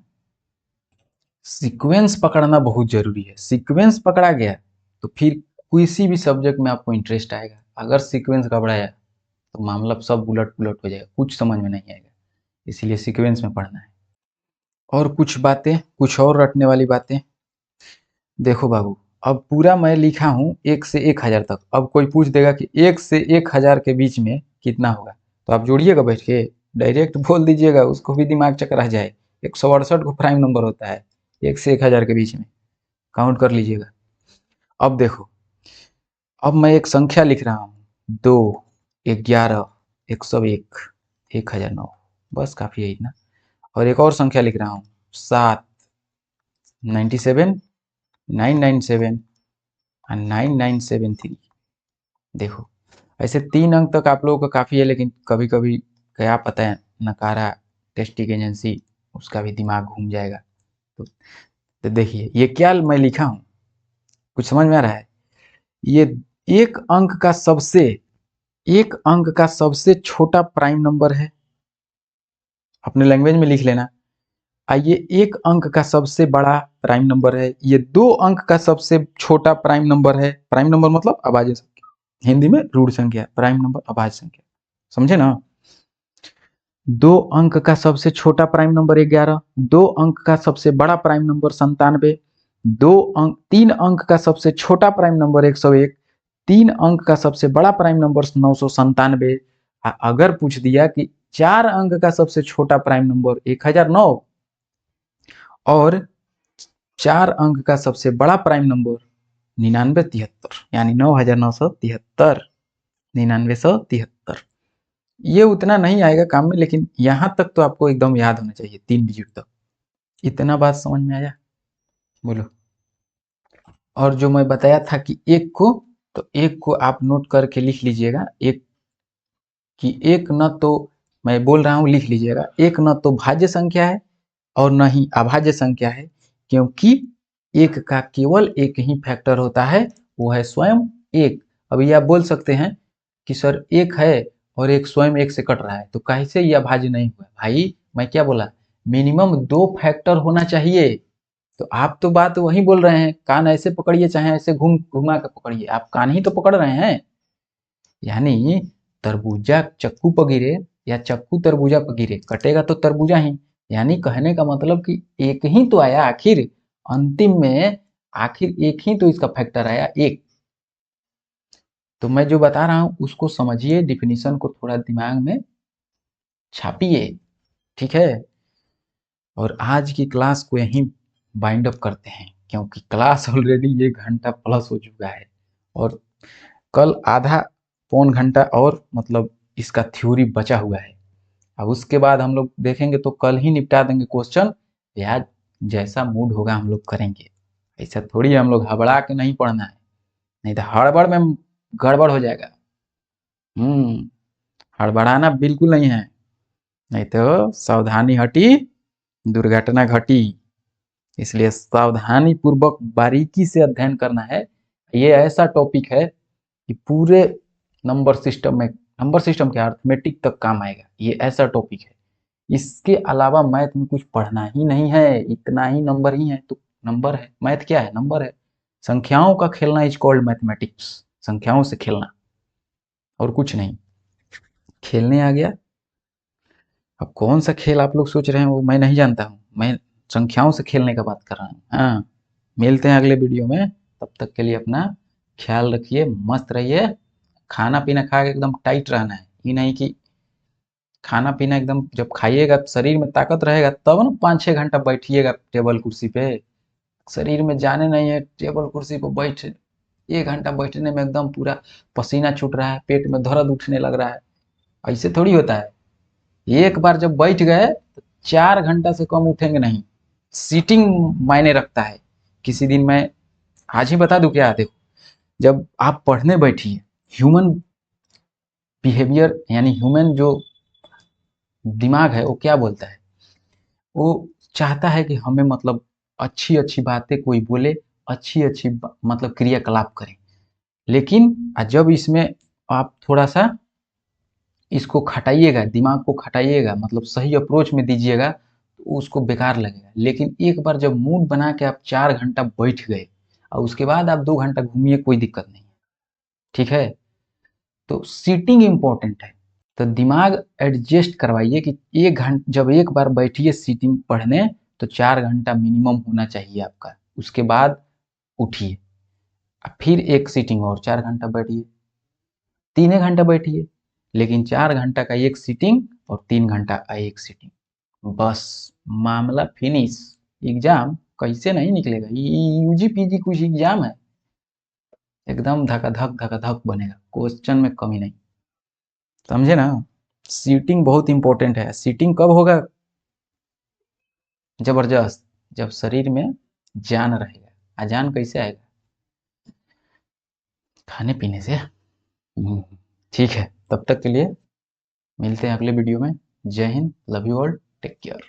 सीक्वेंस पकड़ना बहुत जरूरी है। सीक्वेंस पकड़ा गया तो फिर किसी भी सब्जेक्ट में आपको इंटरेस्ट आएगा। अगर सीक्वेंस गड़बड़ाया तो मामला सब उलट पुलट हो जाएगा, कुछ समझ में नहीं आएगा। इसीलिए सीक्वेंस में पढ़ना है। और कुछ बातें, कुछ और रटने वाली बातें, देखो बाबू, अब पूरा मैं लिखा हूँ 1 से 1000 तक। अब कोई पूछ देगा कि 1 से 1000 के बीच में कितना होगा, तो आप जोड़िएगा बैठ के, डायरेक्ट बोल दीजिएगा, उसको भी दिमाग चकरा जाए। 168 को प्राइम नंबर होता है, 1 से 1000 के बीच में काउंट कर लीजिएगा। अब देखो, अब मैं एक संख्या लिख रहा हूँ, 2 11 101 1009, बस काफ़ी है इतना। और एक और संख्या लिख रहा हूँ, 7 97 997 और 9973। देखो, ऐसे 3 अंक तक आप लोगों का काफ़ी है, लेकिन कभी कभी क्या पता है, नकारा टेस्टिंग एजेंसी, उसका भी दिमाग घूम जाएगा। तो देखिए, ये क्या मैं लिखा हूँ, कुछ समझ में आ रहा है? ये एक अंक का सबसे, एक अंक का सबसे छोटा प्राइम नंबर है, अपने लैंग्वेज में लिख लेना। आइए, एक अंक का सबसे बड़ा प्राइम नंबर है, ये 2 अंक का सबसे छोटा प्राइम नंबर है। प्राइम नंबर मतलब अभाज्य संख्या, हिंदी में रूढ़ संख्या, प्राइम नंबर अभाज्य संख्या, समझे ना। 2 अंक का सबसे छोटा प्राइम नंबर 11, 2 अंक का सबसे बड़ा प्राइम नंबर 97, 3 अंक का सबसे छोटा प्राइम नंबर 101, 3 अंक का सबसे बड़ा प्राइम नंबर 997। अगर पूछ दिया कि 4 अंक का सबसे छोटा प्राइम नंबर 1009 और 4 अंक का सबसे बड़ा प्राइम नंबर 9973, यानी 9973, 9973। ये उतना नहीं आएगा काम में, लेकिन यहां तक तो आपको एकदम याद होना चाहिए, 3 डिजिट तक। इतना बात समझ में आया? बोलो। और जो मैं बताया था कि एक को, तो एक को आप नोट करके लिख लीजिएगा। एक कि एक न तो, मैं बोल रहा हूं लिख लीजिएगा, एक न तो भाज्य संख्या है और न ही अभाज्य संख्या है, क्योंकि एक का केवल एक ही फैक्टर होता है, वो है स्वयं एक। अभी आप बोल सकते हैं कि सर एक है और एक स्वयं एक से कट रहा है, तो कैसे ये अभाज्य नहीं हुआ? भाई मैं क्या बोला, मिनिमम 2 फैक्टर होना चाहिए। तो आप तो बात वही बोल रहे हैं, कान ऐसे पकड़िए चाहे ऐसे घूम घुमा कर पकड़िए, आप कान ही तो पकड़ रहे हैं। यानी तरबूजा चक्कू पर गिरे या चक्कू तरबूजा पर गिरे, कटेगा तो तरबूजा ही। यानी कहने का मतलब कि एक ही तो आया आखिर, अंतिम में आखिर एक ही तो इसका फैक्टर आया, एक। तो मैं जो बता रहा हूं उसको समझिए, डिफिनीशन को थोड़ा दिमाग में छापिए, ठीक है। और आज की क्लास को यहीं बाइंड अप करते हैं, क्योंकि क्लास ऑलरेडी 1 घंटा प्लस हो चुका है और कल आधा पौन घंटा और मतलब इसका थ्योरी बचा हुआ है। अब उसके बाद हम लोग देखेंगे तो कल ही निपटा देंगे क्वेश्चन, या जैसा मूड होगा हम लोग करेंगे। ऐसा थोड़ी हम लोग हबड़ा के नहीं पढ़ना है, नहीं तो हड़बड़ में गड़बड़ हो जाएगा। हड़बड़ाना बिल्कुल नहीं है, नहीं तो सावधानी हटी दुर्घटना घटी। इसलिए सावधानी पूर्वक बारीकी से अध्ययन करना है। ये ऐसा टॉपिक है कि पूरे नंबर सिस्टम में, नंबर सिस्टम के अर्थमेटिक तक काम आएगा। ये ऐसा टॉपिक है, इसके अलावा मैथ में कुछ पढ़ना ही नहीं है, इतना ही नंबर ही है। तो नंबर है, मैथ क्या है? नंबर है। संख्याओं का खेलना इज कॉल्ड मैथमेटिक्स, संख्याओं से खेलना और कुछ नहीं। खेलने आ गया। अब कौन सा खेल आप लोग सोच रहे हैं वो मैं नहीं जानता हूँ, मैं संख्याओं से खेलने का बात कर रहा हूँ। हाँ, मिलते हैं अगले वीडियो में, तब तक के लिए अपना ख्याल रखिए, मस्त रहिए। खाना पीना खा के एकदम टाइट रहना है, ये नहीं कि खाना पीना एकदम, जब खाइएगा शरीर में ताकत रहेगा तब ना 5-6 घंटा बैठिएगा टेबल कुर्सी पे। शरीर में जाने नहीं है, टेबल कुर्सी पर बैठ 1 घंटा बैठने में एकदम पूरा पसीना छूट रहा है, पेट में दर्द उठने लग रहा है। ऐसे थोड़ी होता है। एक बार जब बैठ गए तो 4 घंटा से कम उठेंगे नहीं। सीटिंग मायने रखता है। किसी दिन मैं आज ही बता दूं क्या, देखो, जब आप पढ़ने बैठिए, ह्यूमन बिहेवियर यानी ह्यूमन जो दिमाग है वो क्या बोलता है, वो चाहता है कि हमें मतलब अच्छी अच्छी बातें कोई बोले, अच्छी अच्छी मतलब क्रियाकलाप करें। लेकिन जब इसमें आप थोड़ा सा इसको खटाइएगा, दिमाग को खटाइएगा, मतलब सही अप्रोच में दीजिएगा, तो उसको बेकार लगेगा। लेकिन एक बार जब मूड बना के आप 4 घंटा बैठ गए और उसके बाद आप 2 घंटा घूमिए, कोई दिक्कत नहीं, ठीक है। तो सीटिंग इंपॉर्टेंट है। तो दिमाग एडजस्ट करवाइए कि 1 घंटा जब एक बार बैठिए सीटिंग पढ़ने, तो 4 घंटा मिनिमम होना चाहिए आपका। उसके बाद उठिए, फिर एक सीटिंग और 4 घंटा बैठिए, 3 घंटा बैठिए। लेकिन 4 घंटा का एक सीटिंग और 3 घंटा का एक सीटिंग, बस मामला फिनिश। एग्जाम कैसे नहीं निकलेगा, यूजी पीजी कुछ एग्जाम है, एकदम धका धक बनेगा, क्वेश्चन में कमी नहीं, समझे ना। सीटिंग बहुत इंपॉर्टेंट है। सीटिंग कब होगा? जबरदस्त, जब शरीर में जान रहेगा। अजान कैसे आएगा? खाने पीने से। ठीक है, तब तक के लिए मिलते हैं अगले वीडियो में। जय हिंद, love you all, take care.